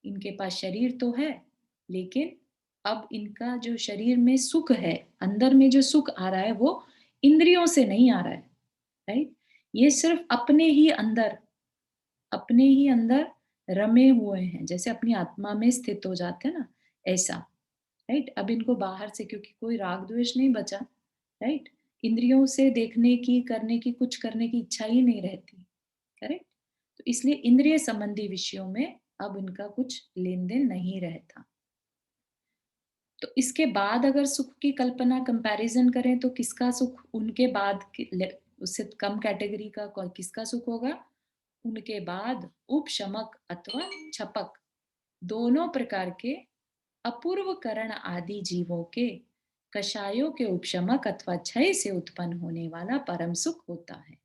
इनके पास शरीर तो है, लेकिन अब इनका जो शरीर में सुख है, अंदर में जो सुख आ रहा है, वो इंद्रियों से नहीं आ रहा है, राइट। ये सिर्फ अपने ही अंदर रमे हुए हैं, जैसे अपनी आत्मा में स्थित हो जाते हैं ना, ऐसा, राइट। अब इनको बाहर से, क्योंकि कोई राग द्वेष नहीं बचा, राइट, इंद्रियों से देखने की, करने की, कुछ करने की इच्छा ही नहीं रहती, करेक्ट। तो इसलिए इंद्रिय संबंधी विषयों में अब इनका कुछ लेन देन नहीं रहता। तो इसके बाद अगर सुख की कल्पना, कंपैरिजन करें तो किसका सुख उनके बाद उससे कम कैटेगरी का किसका सुख होगा, उनके बाद उपशमक अथवा छपक दोनों प्रकार के अपूर्व करण आदि जीवों के कषायों के उपशमक अथवा क्षय से उत्पन्न होने वाला परम सुख होता है।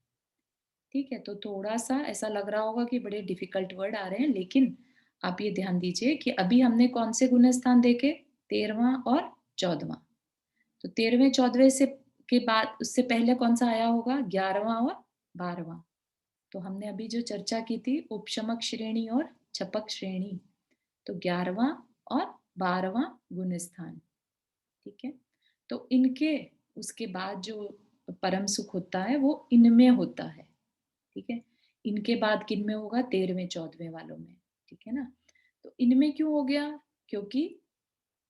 ठीक है, तो थोड़ा सा ऐसा लग रहा होगा कि बड़े डिफिकल्ट वर्ड आ रहे हैं, लेकिन आप ये ध्यान दीजिए कि अभी हमने कौन से गुणस्थान देखे, 13वां और 14वां। तो 13वें 14वें से के बाद उससे पहले कौन सा आया होगा, 11वां और 12वां। तो हमने अभी जो चर्चा की थी उपशमक श्रेणी और छपक श्रेणी, तो 11वां और 12वां गुणस्थान। ठीक है, तो इनके उसके बाद जो परम सुख होता है वो इनमें होता है। ठीक है, इनके बाद किन में होगा, 13वें 14वें वालों में। ठीक है ना, तो इनमें क्यों हो गया, क्योंकि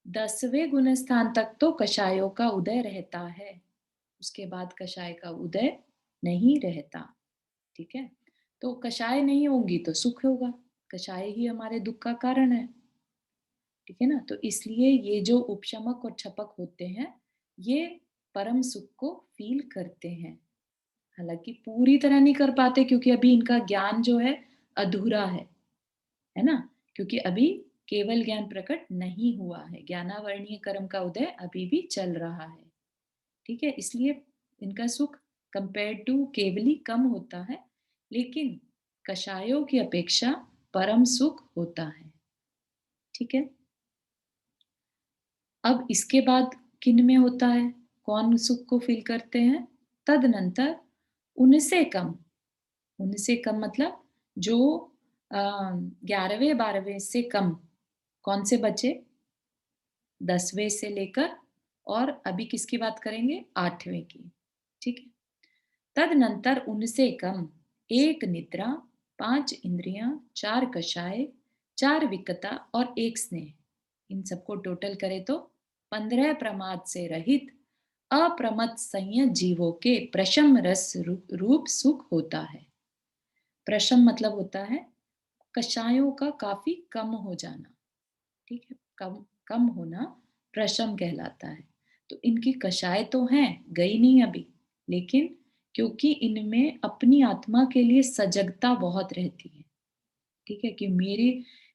10वें गुणस्थान तक तो कषायों का उदय रहता है, उसके बाद कषाय का उदय नहीं रहता। ठीक है, तो कषाय नहीं होंगी तो सुख होगा, कषाय ही हमारे दुख का कारण है। ठीक है ना, तो इसलिए ये जो उपशमक और छपक होते हैं, ये परम सुख को फील करते हैं, हालांकि पूरी तरह नहीं कर पाते, क्योंकि अभी इनका ज्ञान जो है अधूरा है ना, क्योंकि अभी केवल ज्ञान प्रकट नहीं हुआ है, ज्ञानावर्णीय कर्म का उदय अभी भी चल रहा है। ठीक है, इसलिए इनका सुख कंपेयर टू केवली कम होता है, लेकिन कषायों की अपेक्षा परम सुख होता है। ठीक है, अब इसके बाद किन में होता है, कौन सुख को फील करते हैं? तदनंतर उनसे कम मतलब जो 11वें 12वें से कम, कौन से बचे? 10वें से लेकर, और अभी किसकी बात करेंगे? 8वें की। ठीक है, तदनंतर उनसे कम 1 निद्रा, 5 इंद्रियां, 4 कषाय, 4 विकता और 1 स्नेह, इन सबको टोटल करें तो 15 प्रमाद से रहित अप्रमत्त संयत जीवों के प्रशम रस रूप सुख होता है। प्रशम मतलब होता है कषायों का काफी कम हो जाना। ठीक है, कम होना प्रशम कहलाता है। तो इनकी कषाय तो हैं, गई नहीं अभी, लेकिन क्योंकि इनमें अपनी आत्मा के लिए सजगता बहुत रहती है। ठीक है, कि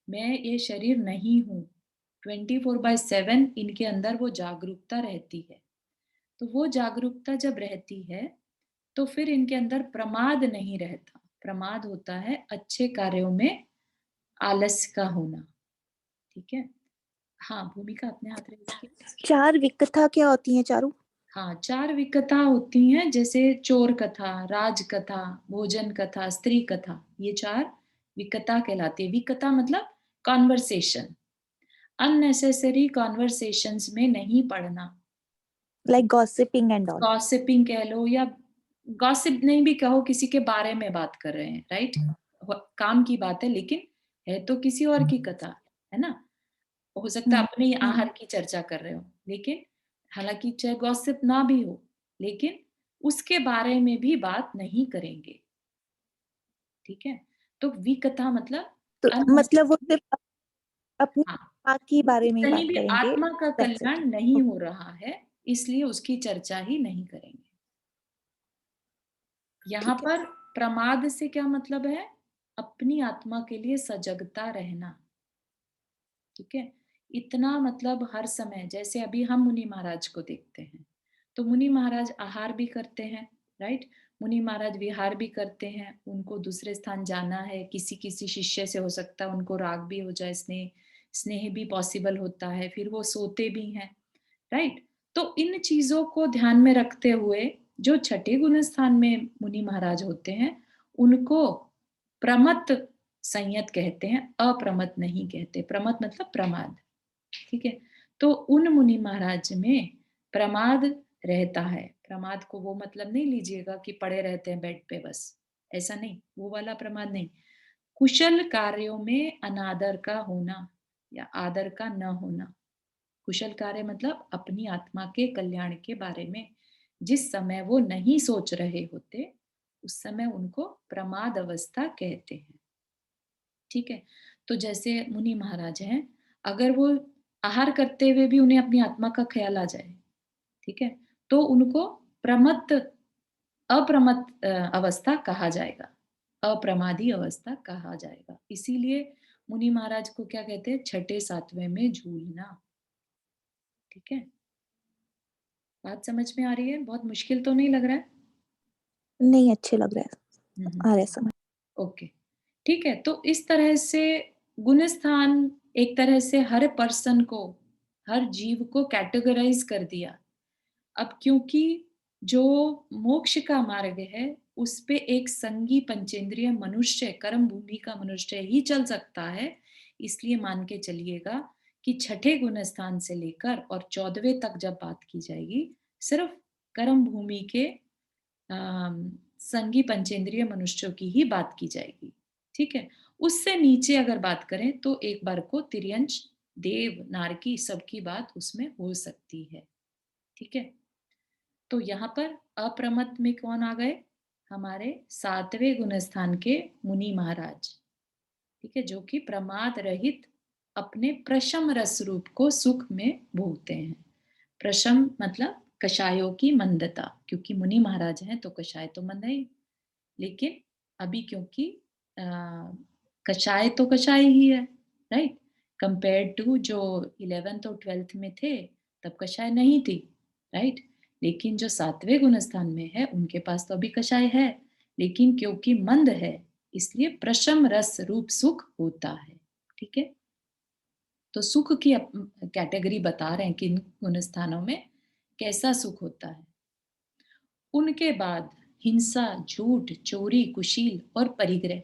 मैं ये शरीर नहीं हूं, 24/7 इनके अंदर वो जागरूकता रहती है। तो वो जागरूकता जब रहती है तो फिर इनके अंदर प्रमाद नहीं रहता। प्रमाद होता है अच्छे कार्यों में आलस्य का होना। ठीक है, हाँ भूमिका अपने हाथ रहे इसकी। 4 विकथा क्या होती हैं चारू? हाँ, 4 विकथा होती हैं, जैसे चोर कथा, राज कथा, भोजन कथा, स्त्री कथा, ये 4 विकथा कहलाती है। विकथा मतलब कॉन्वर्सेशन, अननेसेसरी कॉन्वर्सेशंस में नहीं पड़ना। Like gossiping and all. Gossiping कह लो, या गॉसिप नहीं भी कहो, किसी के बारे में बात कर रहे हैं, राइट? काम की बात है, लेकिन है तो किसी और की कथा, है ना? हो सकता है अपने ही आहार की चर्चा कर रहे हो, लेकिन हालांकि चाहे गॉसिप ना भी हो, लेकिन उसके बारे में भी बात नहीं करेंगे। ठीक है, तो विकथा मतलब तो मतलब वो सिर्फ अपने हाँ, आत्मा के बारे में ही कहीं बात भी करेंगे। आत्मा का That's it. कल्याण नहीं हो रहा है, इसलिए उसकी चर्चा ही नहीं करेंगे। यहाँ ठीक है। पर प्रमाद से क्या मतलब है? अपनी आत्मा के लिए सजगता रहना। ठीक है, इतना मतलब हर समय, जैसे अभी हम मुनि महाराज को देखते हैं, तो मुनि महाराज आहार भी करते हैं, राइट? मुनि महाराज विहार भी करते हैं, उनको दूसरे स्थान जाना है, किसी किसी शिष्य से हो सकता है उनको राग भी हो जाए, स्नेह भी पॉसिबल होता है, फिर वो सोते भी हैं, राइट? तो इन चीजों को ध्यान में रखते हुए जो छठे गुण स्थान में मुनि महाराज होते हैं, उनको प्रमत्त संयत कहते हैं, अप्रमत्त नहीं कहते। प्रमत्त मतलब प्रमाद। ठीक है, तो उन मुनि महाराज में प्रमाद रहता है। प्रमाद को वो मतलब नहीं लीजिएगा कि पड़े रहते हैं बेड पे बस, ऐसा नहीं, वो वाला प्रमाद नहीं। कुशल कार्यों में अनादर का होना या आदर का न होना। कुशल कार्य मतलब अपनी आत्मा के कल्याण के बारे में जिस समय वो नहीं सोच रहे होते, उस समय उनको प्रमाद अवस्था कहते हैं। ठीक है, तो जैसे मुनि महाराज हैं, अगर वो आहार करते हुए भी उन्हें अपनी आत्मा का ख्याल आ जाए, ठीक है, तो उनको अप्रमत्त अवस्था कहा जाएगा, अप्रमादी अवस्था कहा जाएगा। इसीलिए मुनि महाराज को क्या कहते हैं? छठे 7वें में झूलना। ठीक है, बात समझ में आ रही है? बहुत मुश्किल तो नहीं लग रहा है? नहीं, अच्छे लग रहे हैं, आ रहे समझ। ओके, ठीक है, तो इस तरह से गुण स्थान एक तरह से हर पर्सन को, हर जीव को कैटेगराइज कर दिया। अब क्योंकि जो मोक्ष का मार्ग है उस पे एक संगी पंचेंद्रिय मनुष्य, कर्म भूमि का मनुष्य ही चल सकता है, इसलिए मान के चलिएगा कि छठे गुण स्थान से लेकर और 14वें तक जब बात की जाएगी, सिर्फ कर्म भूमि के संगी पंचेंद्रिय मनुष्यों की ही बात की जाएगी। ठीक है, उससे नीचे अगर बात करें तो एक बार को तिर्यंश, देव, नारकी सबकी बात उसमें हो सकती है। ठीक है, तो यहाँ पर अप्रमत्त में कौन आ गए? हमारे 7वें गुण स्थान के मुनि महाराज। ठीक है, जो कि प्रमाद रहित अपने प्रशम रस रूप को सुख में भोगते हैं। प्रशम मतलब कषायों की मंदता, क्योंकि मुनि महाराज हैं तो कषाय तो मंद है, लेकिन अभी क्योंकि कषाय तो कषाय ही है, राइट? कंपेयर्ड टू जो 11th और 12th में थे तब कषाय नहीं थी, राइट। लेकिन जो 7वें गुण स्थान में है उनके पास तो अभी कषाय है, लेकिन क्योंकि मंद है इसलिए प्रशम रस रूप सुख होता है, ठीक है। तो सुख की कैटेगरी बता रहे हैं कि इन गुण स्थानों में कैसा सुख होता है। उनके बाद हिंसा, झूठ, चोरी, कुशील और परिग्रह,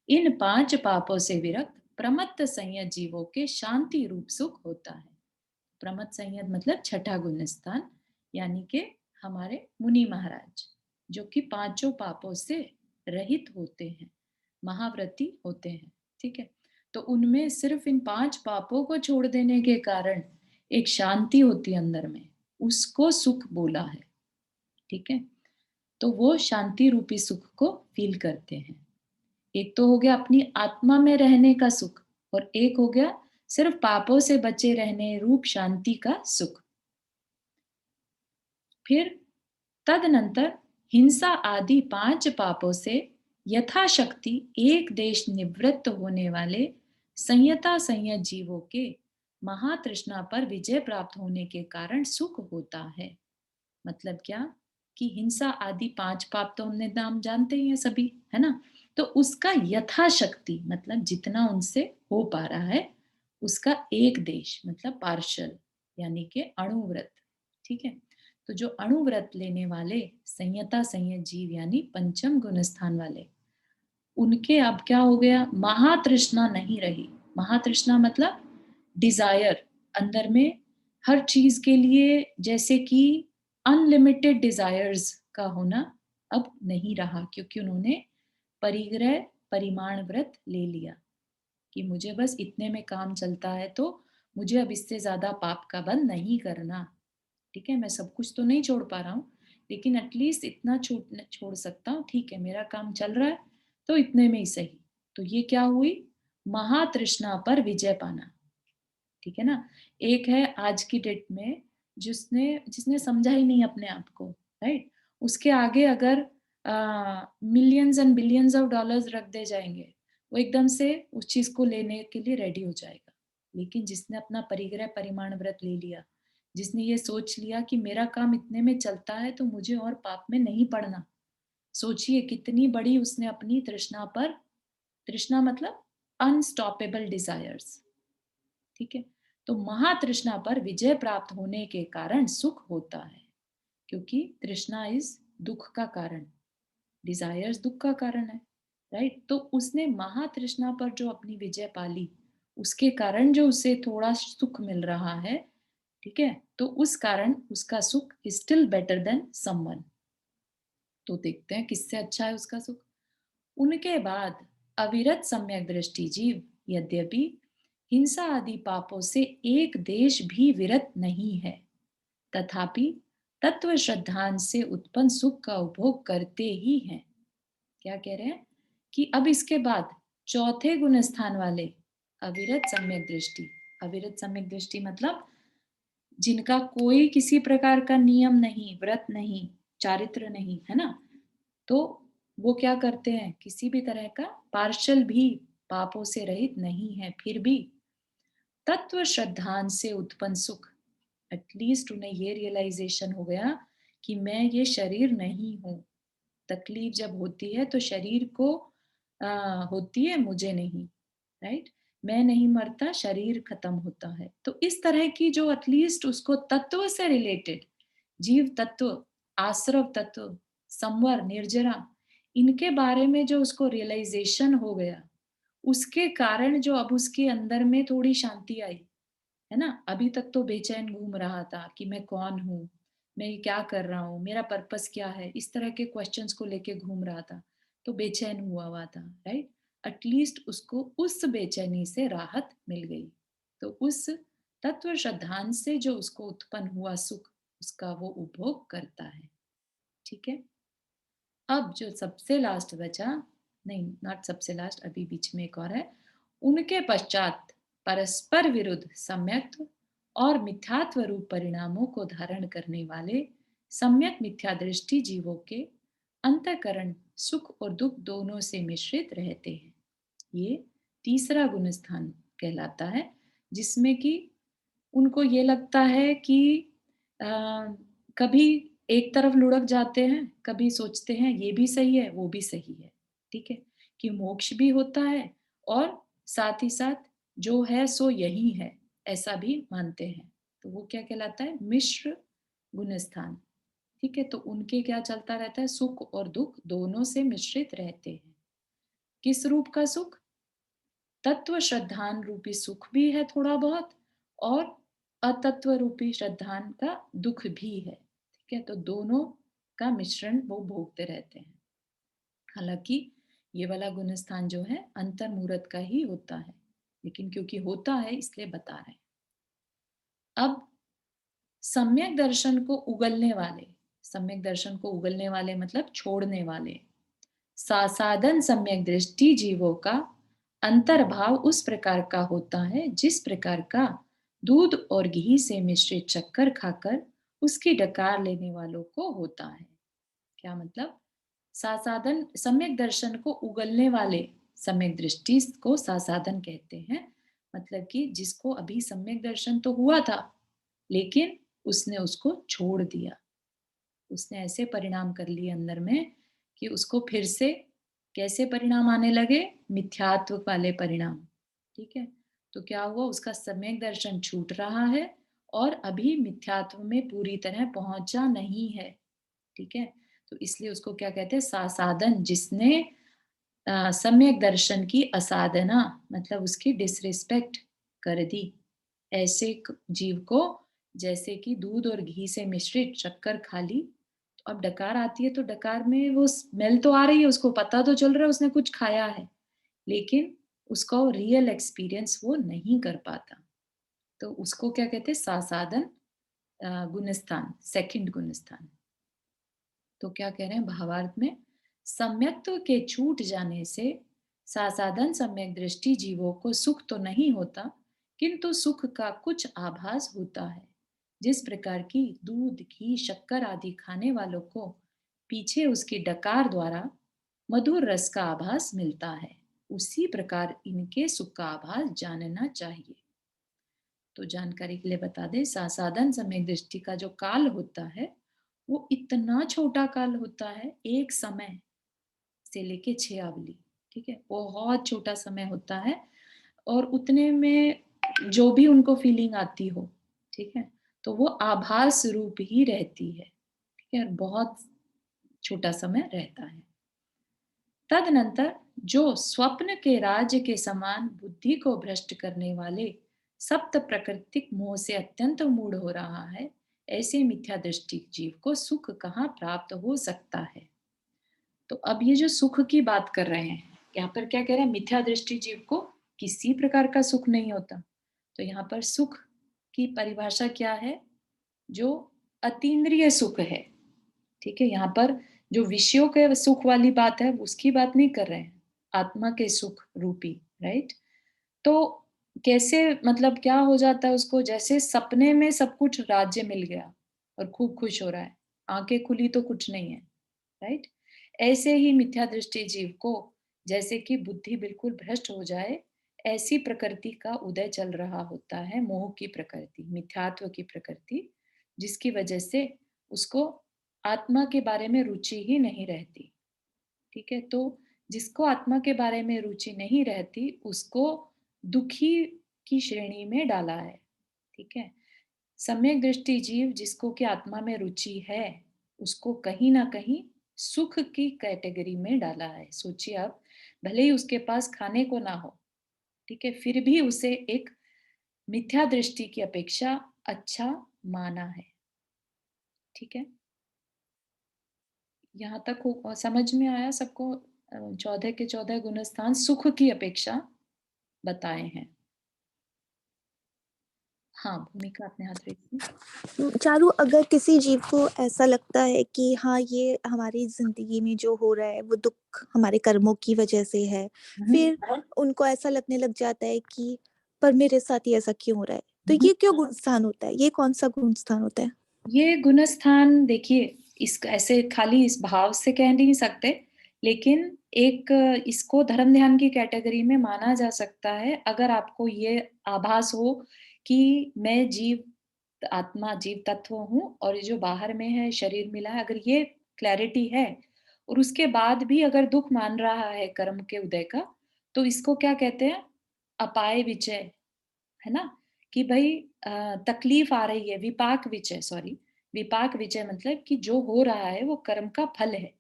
इन 5 पापों से विरक्त प्रमत्त संयत जीवों के शांति रूप सुख होता है। प्रमत्त संयत मतलब छठा गुण स्थान, यानी कि हमारे मुनि महाराज जो कि 5 पापों से रहित होते हैं, महाव्रती होते हैं, ठीक है। तो उनमें सिर्फ इन 5 पापों को छोड़ देने के कारण एक शांति होती है अंदर में, उसको सुख बोला है, ठीक है। तो वो शांति रूपी सुख को फील करते हैं। एक तो हो गया अपनी आत्मा में रहने का सुख, और एक हो गया सिर्फ पापों से बचे रहने रूप शांति का सुख। फिर तदनंतर हिंसा आदि 5 पापों से यथाशक्ति एक देश निवृत्त होने वाले संयता संयत जीवों के महातृष्णा पर विजय प्राप्त होने के कारण सुख होता है। मतलब क्या कि हिंसा आदि 5 पाप तो हमने नाम जानते ही हैं सभी, है ना। तो उसका यथाशक्ति मतलब जितना उनसे हो पा रहा है उसका एक देश मतलब पार्शल यानी कि अणुव्रत, ठीक है। तो जो अणुव्रत लेने वाले संयता संयत जीव यानी पंचम गुण स्थान वाले, उनके अब क्या हो गया, महातृष्णा नहीं रही। महातृष्णा मतलब डिजायर, अंदर में हर चीज के लिए जैसे कि अनलिमिटेड डिजायर्स का होना अब नहीं रहा, क्योंकि उन्होंने परिग्रह परिमाण व्रत ले लिया कि मुझे बस इतने में काम चलता है, तो मुझे अब इससे ज्यादा पाप का बंध नहीं करना, ठीक है। मैं सब कुछ तो नहीं छोड़ पा रहा हूँ, लेकिन एटलीस्ट इतना छोड़ सकता हूँ, ठीक है, मेरा काम चल रहा है तो इतने में ही सही। तो ये क्या हुई, महातृष्णा पर विजय पाना, ठीक है ना। एक है आज की डेट में जिसने समझा ही नहीं अपने आप को, राइट। उसके आगे अगर millions and billions of dollars रख दे जाएंगे, वो एकदम से उस चीज को लेने के लिए रेडी हो जाएगा। लेकिन जिसने अपना परिग्रह परिमाण व्रत ले लिया, जिसने ये सोच लिया कि मेरा काम इतने में चलता है तो मुझे और पाप में नहीं पड़ना, सोचिए कितनी बड़ी उसने अपनी तृष्णा पर, तृष्णा मतलब अनस्टॉपेबल डिजायर्स, ठीक है। तो महातृष्णा पर विजय प्राप्त होने के कारण सुख होता है, क्योंकि तृष्णा इज दुख का कारण, डिजायर्स दुख का कारण है, राइट। तो उसने महातृष्णा पर जो अपनी विजय पाली, उसके कारण जो उसे थोड़ा सुख मिल रहा है, ठीक है, तो उस कारण उसका सुख is still better than someone. तो देखते हैं किससे अच्छा है उसका सुख। उनके बाद अविरत सम्यक दृष्टि जीव यद्यपि हिंसा आदि पापों से एक देश भी विरत नहीं है, तथापि तत्व श्रद्धांश से उत्पन्न सुख का उपभोग करते ही हैं। क्या कह रहे हैं कि अब इसके बाद चौथे गुण स्थान वाले अविरत सम्यक दृष्टि, अविरत सम्यक दृष्टि मतलब जिनका कोई किसी प्रकार का नियम नहीं, व्रत नहीं, चारित्र नहीं, है ना। तो वो क्या करते हैं, किसी भी तरह का पार्शल भी पापों से रहित नहीं है, फिर भी तत्व श्रद्धांश से उत्पन्न सुख, एटलीस्ट उन्हें ये रियलाइजेशन हो गया कि मैं ये शरीर नहीं हूं। तकलीफ जब होती है तो शरीर को होती है, मुझे नहीं, राइट। मैं नहीं मरता, शरीर खत्म होता है। तो इस तरह की जो एटलीस्ट उसको तत्व से रिलेटेड, जीव तत्व, आश्रव तत्व, संवर, निर्जरा, इनके बारे में जो उसको रियलाइजेशन हो गया, उसके कारण जो अब उसके अंदर में थोड़ी शांति आई, है ना। अभी तक तो बेचैन घूम रहा था कि मैं कौन हूँ, मैं क्या कर रहा हूँ, मेरा पर्पस क्या है, इस तरह के क्वेश्चंस को लेके घूम रहा था, तो बेचैन हुआ था, राइट। एटलीस्ट उसको उस बेचैनी से राहत मिल गई। तो उस तत्व श्रद्धांश से जो उसको उत्पन्न हुआ सुख, उसका वो उपभोग करता है, ठीक है। अब जो सबसे लास्ट बचा, नहीं नॉट सबसे लास्ट, अभी बीच में एक और है, उनके पश्चात परस्पर विरुद्ध सम्यक्त्व और मिथ्यात्व रूप परिणामों को धारण करने वाले सम्यक मिथ्या दृष्टि जीवों के अंतःकरण सुख और दुख दोनों से मिश्रित रहते हैं। ये तीसरा गुण स्थान कहलाता है, जिसमें कि उनको ये लगता है कि कभी एक तरफ लुढ़क जाते हैं, कभी सोचते हैं ये भी सही है, वो भी सही है, ठीक है, कि मोक्ष भी होता है और साथ ही साथ जो है सो यही है, ऐसा भी मानते हैं। तो वो क्या कहलाता है? मिश्र गुणस्थान, ठीक है। तो उनके क्या चलता रहता है? सुख और दुख दोनों से मिश्रित रहते हैं। किस रूप का सुख? तत्व श्रद्धान रूपी सुख भी है थोड़ा बहुत, और अतत्व रूपी श्रद्धान का दुख भी है, ठीक है। तो दोनों का मिश्रण वो भोगते रहते हैं। हालांकि ये वाला गुणस्थान जो है अंतर्मूर्त का ही होता है, लेकिन क्योंकि होता है इसलिए बता रहे हैं। अब सम्यक दर्शन को उगलने वाले, सम्यक दर्शन को उगलने वाले मतलब छोड़ने वाले, सासाधन सम्यक दृष्टि जीवों का अंतर्भाव उस प्रकार का होता है जिस प्रकार का दूध और घी से मिश्रित शक्कर खाकर उसकी डकार लेने वालों को होता है। क्या मतलब? सासाधन सम्यक दर्शन को उगलने वाले, सम्यक दृष्टि को सासाधन कहते हैं, मतलब कि जिसको अभी सम्यक दर्शन तो हुआ था लेकिन उसने उसको छोड़ दिया, उसने ऐसे परिणाम कर लिए अंदर में कि उसको फिर से कैसे परिणाम आने लगे? मिथ्यात्व वाले परिणाम, ठीक है। तो क्या हुआ? उसका सम्यक दर्शन छूट रहा है और अभी मिथ्यात्व में पूरी तरह पहुंचा नहीं है, ठीक है। तो इसलिए उसको क्या कहते हैं? सासाधन, जिसने सम्यक दर्शन की असाधना मतलब उसकी डिसरिस्पेक्ट कर दी, ऐसे जीव को जैसे कि दूध और घी से मिश्रित शक्कर खा ली। तो अब डकार आती है तो डकार में वो स्मेल तो आ रही है, उसको पता तो चल रहा है उसने कुछ खाया है, लेकिन उसका रियल एक्सपीरियंस वो नहीं कर पाता। तो उसको क्या कहते हैं? सासाधन गुणस्थान, सेकंड गुणस्थान। तो क्या कह रहे हैं भावार्थ में? सम्यक्त्व के छूट जाने से सासाधन सम्यक दृष्टि जीवों को सुख तो नहीं होता, किंतु सुख का कुछ आभास होता है। जिस प्रकार की दूध घी शक्कर आदि खाने वालों को पीछे उसकी डकार द्वारा मधुर रस का आभास मिलता है, उसी प्रकार इनके सुख का आभास जानना चाहिए। तो जानकारी के लिए बता दें, सासाधन सम्यक दृष्टि का जो काल होता है वो इतना छोटा काल होता है, एक समय से लेके 6 आवली, ठीक है, बहुत छोटा समय होता है। और उतने में जो भी उनको फीलिंग आती हो, ठीक है, तो वो आभास रूप ही रहती है, ठीक है, बहुत छोटा समय रहता है। तदनंतर जो स्वप्न के राज्य के समान बुद्धि को भ्रष्ट करने वाले सप्त प्राकृतिक मोह से अत्यंत मूढ़ हो रहा है, ऐसे मिथ्या दृष्टि जीव को सुख कहाँ प्राप्त हो सकता है। तो अब ये जो सुख की बात कर रहे हैं, यहाँ पर क्या कह रहे हैं? मिथ्या दृष्टि जीव को किसी प्रकार का सुख नहीं होता। तो यहाँ पर सुख की परिभाषा क्या है? जो अतीन्द्रिय सुख है, ठीक है। यहाँ पर जो विषयों के सुख वाली बात है उसकी बात नहीं कर रहे हैं, आत्मा के सुख रूपी, राइट। तो कैसे, मतलब क्या हो जाता है उसको? जैसे सपने में सब कुछ राज्य मिल गया और खूब खुश हो रहा है, आंखें खुली तो कुछ नहीं है, राइट। ऐसे ही मिथ्या दृष्टि जीव को जैसे कि बुद्धि बिल्कुल भ्रष्ट हो जाए, ऐसी प्रकृति का उदय चल रहा होता है, मोह की प्रकृति, मिथ्यात्व की प्रकृति, जिसकी वजह से उसको आत्मा के बारे में रुचि ही नहीं रहती, ठीक है। तो जिसको आत्मा के बारे में रुचि नहीं रहती उसको दुखी की श्रेणी में डाला है, ठीक है। सम्यक दृष्टि जीव जिसको कि आत्मा में रुचि है उसको कहीं ना कहीं सुख की कैटेगरी में डाला है। सोचिए आप, भले ही उसके पास खाने को ना हो, ठीक है, फिर भी उसे एक मिथ्या दृष्टि की अपेक्षा अच्छा माना है, ठीक है। यहाँ तक समझ में आया सबको? 14 के 14 गुणस्थान सुख की अपेक्षा बताए हैं। हाँ, भूमिका अपने हाथ रखिए। चारू, अगर किसी जीव को ऐसा लगता है कि हाँ ये हमारी जिंदगी में जो हो रहा है वो दुख हमारे कर्मों की वजह से है, फिर उनको ऐसा लगने लग जाता है कि पर मेरे साथ ही ऐसा क्यों हो रहा है, तो ये क्यों गुणस्थान होता है? ये कौन सा गुणस्थान होता है? ये गुणस्थान देखिए, इस ऐसे खाली इस भाव से कह नहीं सकते, लेकिन एक इसको धर्म ध्यान की कैटेगरी में माना जा सकता है अगर आपको ये आभास हो कि मैं जीव आत्मा जीव तत्व हूँ और ये जो बाहर में है शरीर मिला है, अगर ये क्लैरिटी है और उसके बाद भी अगर दुख मान रहा है कर्म के उदय का, तो इसको क्या कहते हैं? अपाय विचय, है ना? कि भाई तकलीफ आ रही है, विपाक विचय, सॉरी, विपाक विचय मतलब कि जो हो रहा है वो कर्म का फल है।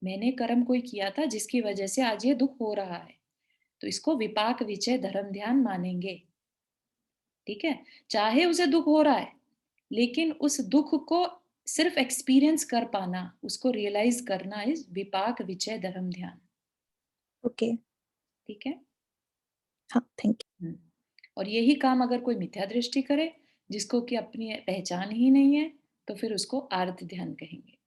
मैंने कर्म कोई किया था जिसकी वजह से आज ये दुख हो रहा है, तो इसको विपाक विचय धर्म ध्यान मानेंगे। ठीक है, चाहे उसे दुख हो रहा है लेकिन उस दुख को सिर्फ एक्सपीरियंस कर पाना, उसको रियलाइज करना इस विपाक विचय धर्म ध्यान। ओके, ठीक है। हाँ, थैंक यू। और यही काम अगर कोई मिथ्या दृष्टि करे जिसको कि अपनी पहचान ही नहीं है, तो फिर उसको आर्त ध्यान कहेंगे।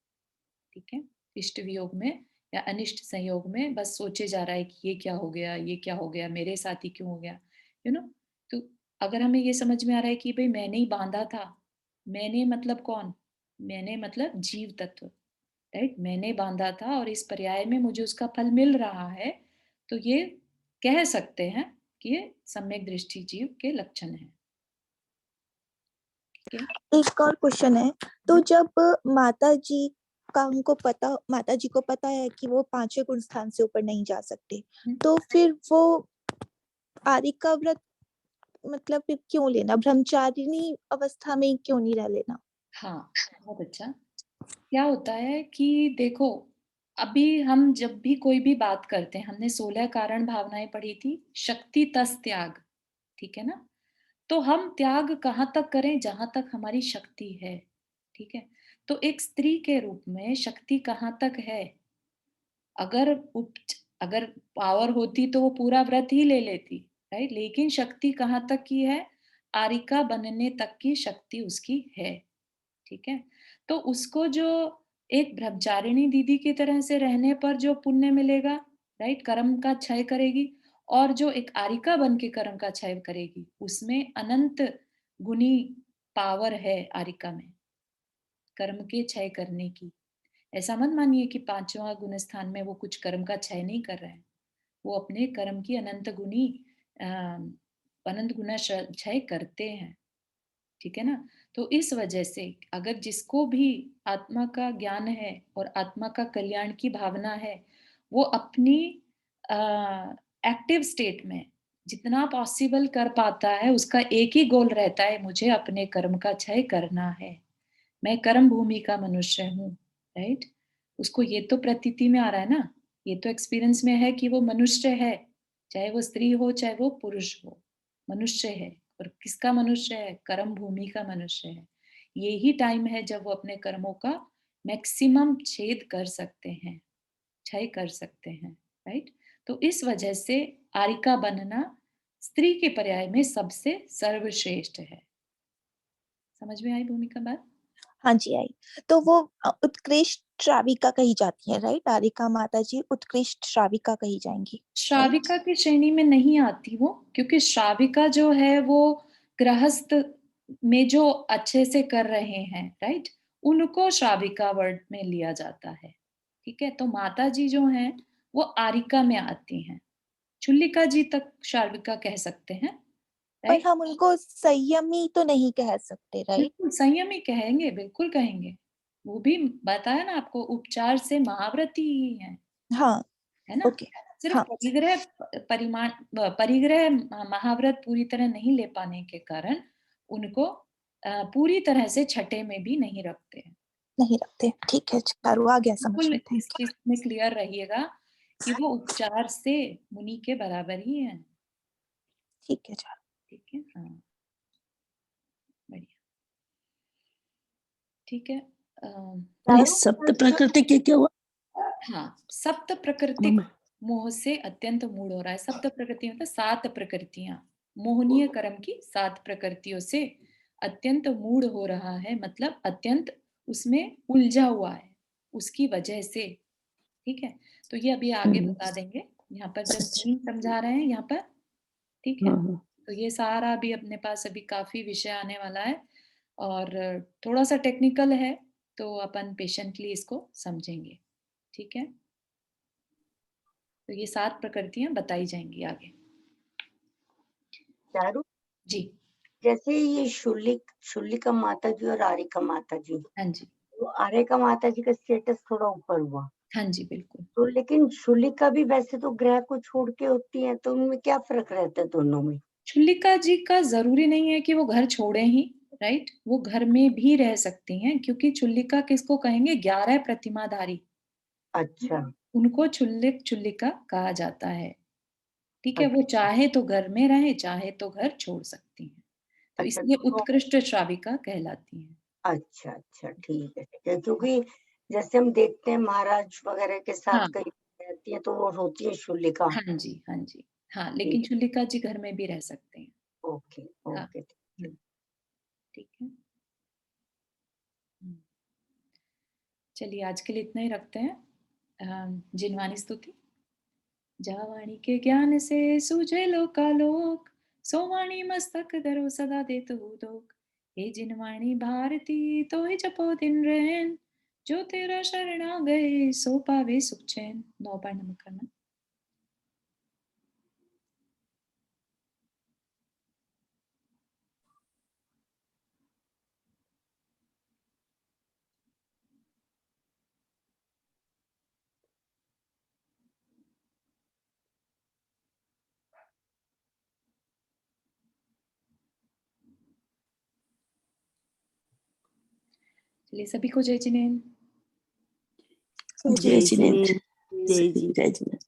ठीक है, इष्ट वियोग में या अनिष्ट संयोग में बस सोचे जा रहा है कि ये क्या हो गया, ये क्या हो गया, मेरे साथ ही क्यों हो गया, यू नो। तो अगर हमें ये समझ में आ रहा है कि भाई मैंने ही बांधा था, मैंने मतलब कौन? मैंने मतलब जीव तत्व, राइट? मैंने बांधा था और इस पर्याय में मुझे उसका फल मिल रहा है, तो ये कह सकते हैं कि ये सम्यक दृष्टि जीव के लक्षण है। ठीक है। एक और क्वेश्चन है, तो जब माता जी को पता है कि वो पांचवें गुण स्थान से ऊपर नहीं जा सकते, तो फिर वो आदि का व्रत मतलब फिर क्यों लेना? ब्रह्मचारिणी अवस्था में क्यों नहीं रह लेना? हाँ, बहुत अच्छा। क्या होता है कि देखो, अभी हम जब भी कोई भी बात करते हैं, हमने 16 कारण भावनाएं पढ़ी थी, शक्ति तस त्याग, ठीक है ना? तो हम त्याग कहाँ तक करें? जहां तक हमारी शक्ति है। ठीक है, तो एक स्त्री के रूप में शक्ति कहाँ तक है? अगर अगर पावर होती तो वो पूरा व्रत ही ले लेती, राइट? लेकिन शक्ति कहाँ तक की है? आरिका बनने तक की शक्ति उसकी है। ठीक है, तो उसको जो एक ब्रह्मचारिणी दीदी की तरह से रहने पर जो पुण्य मिलेगा, राइट, कर्म का क्षय करेगी, और जो एक आरिका बन के कर्म का क्षय करेगी, उसमें अनंत गुनी पावर है आरिका में कर्म के क्षय करने की। ऐसा मत मानिए कि पांचवा गुण स्थान में वो कुछ कर्म का क्षय नहीं कर रहे हैं, वो अपने कर्म की अनंत गुना क्षय करते हैं। ठीक है ना? तो इस वजह से अगर जिसको भी आत्मा का ज्ञान है और आत्मा का कल्याण की भावना है, वो अपनी एक्टिव स्टेट में जितना पॉसिबल कर पाता है, उसका एक ही गोल रहता है, मुझे अपने कर्म का क्षय करना है, मैं कर्म भूमि का मनुष्य हूँ, राइट? उसको ये तो प्रतीति में आ रहा है ना, ये तो एक्सपीरियंस में है कि वो मनुष्य है, चाहे वो स्त्री हो चाहे वो पुरुष हो, मनुष्य है। और किसका मनुष्य है? कर्म भूमि का मनुष्य है। यही टाइम है जब वो अपने कर्मों का मैक्सिमम छेद कर सकते हैं, क्षय कर सकते हैं, राइट? तो इस वजह से आरिका बनना स्त्री के पर्याय में सबसे सर्वश्रेष्ठ है। समझ में आई भूमिका बात? हाँ जी, आई। तो वो उत्कृष्ट श्राविका कही जाती है, राइट? आरिका माता जी उत्कृष्ट श्राविका कही जाएंगी, राइट? श्राविका की श्रेणी में नहीं आती वो, क्योंकि श्राविका जो है वो गृहस्थ में जो अच्छे से कर रहे हैं, राइट, उनको श्राविका वर्ड में लिया जाता है। ठीक है, तो माता जी जो हैं वो आरिका में आती हैं, चुल्लिका जी तक श्राविका कह सकते हैं, पर राइट? हम उनको संयमी तो नहीं कह सकते, राइट? बिल्कुल संयमी कहेंगे, बिल्कुल कहेंगे। वो भी बताया ना आपको, उपचार से महाव्रती ही है हाँ, है ना? ओके, सिर्फ हाँ, परिग्रह महाव्रत पूरी तरह नहीं ले पाने के कारण उनको पूरी तरह से छठे में भी नहीं रखते हैं। नहीं रखते, ठीक है, चारू आ गया समझ बिल्कुल में, थैंक इस चीज में क्लियर रहिएगा कि वो उपचार से मुनि के बराबर ही है। ठीक है चारू। ठीक है, हाँ, बढ़िया। ठीक है, नहीं, सप्त प्रकृति के क्या हुआ? हाँ, सप्त प्रकृतिक मोह से अत्यंत मूढ़ हो रहा है। सप्त प्रकृति मतलब 7 प्रकृतियां, मोहनीय कर्म की 7 प्रकृतियों से अत्यंत मूढ़ हो रहा है, मतलब अत्यंत उसमें उलझा हुआ है उसकी वजह से। ठीक है, तो ये अभी आगे बता देंगे, यहाँ पर जब तीन समझा रहे हैं यहाँ पर। ठीक है, तो ये सारा अभी अपने पास अभी काफी विषय आने वाला है और थोड़ा सा टेक्निकल है, तो अपन पेशेंटली इसको समझेंगे। ठीक है। तो ये 7 प्रकृतियां बताई जाएंगी आगे। चारू, जी। जैसे ये शुलिका माता जी और आरिका माता जी, हाँ जी। तो आरिका माता जी का स्टेटस थोड़ा ऊपर हुआ, हाँ जी, बिल्कुल। तो लेकिन शुलिका भी वैसे तो ग्रह को छोड़ के होती है, तो उनमें क्या फर्क रहता है दोनों में? शुलिका जी का जरूरी नहीं है कि वो घर छोड़े ही, राइट, वो घर में भी रह सकती हैं, क्योंकि चुल्लिका किसको कहेंगे? 11 प्रतिमाधारी, अच्छा उनको चुल्लिका कहा जाता है। ठीक है, वो अच्छा चाहे तो घर में रहे, चाहे तो घर छोड़ सकती हैं, तो अच्छा इसलिए दोनों। उत्कृष्ट श्राविका कहलाती हैं। अच्छा अच्छा, ठीक है, क्योंकि जैसे हम देखते हैं महाराज वगैरह के साथ हाँ कई रहती है तो वो होती है शुलिका। हाँ जी, हाँ जी, हाँ, लेकिन ठीक है, चुल्लिका जी घर में भी रह सकते हैं। ओके हाँ। ओके, ठीक है। ठीक है। हम्म, चलिए आज के लिए इतना ही रखते हैं। जिनवानी स्तुति। जावाणी के ज्ञान से सूझे लोकालोक, सोवाणी मस्तक धरो सदा देत दोक। हे जिनवाणी भारती तो ही जपो दिन रहन, जो तेरा शरणा गए सो पावे सुख चैन। 9 बार नमक करना। चलिए सभी को जय जिनेन्द्र। जय जिनेन्द्र। जय जिनेन्द्र।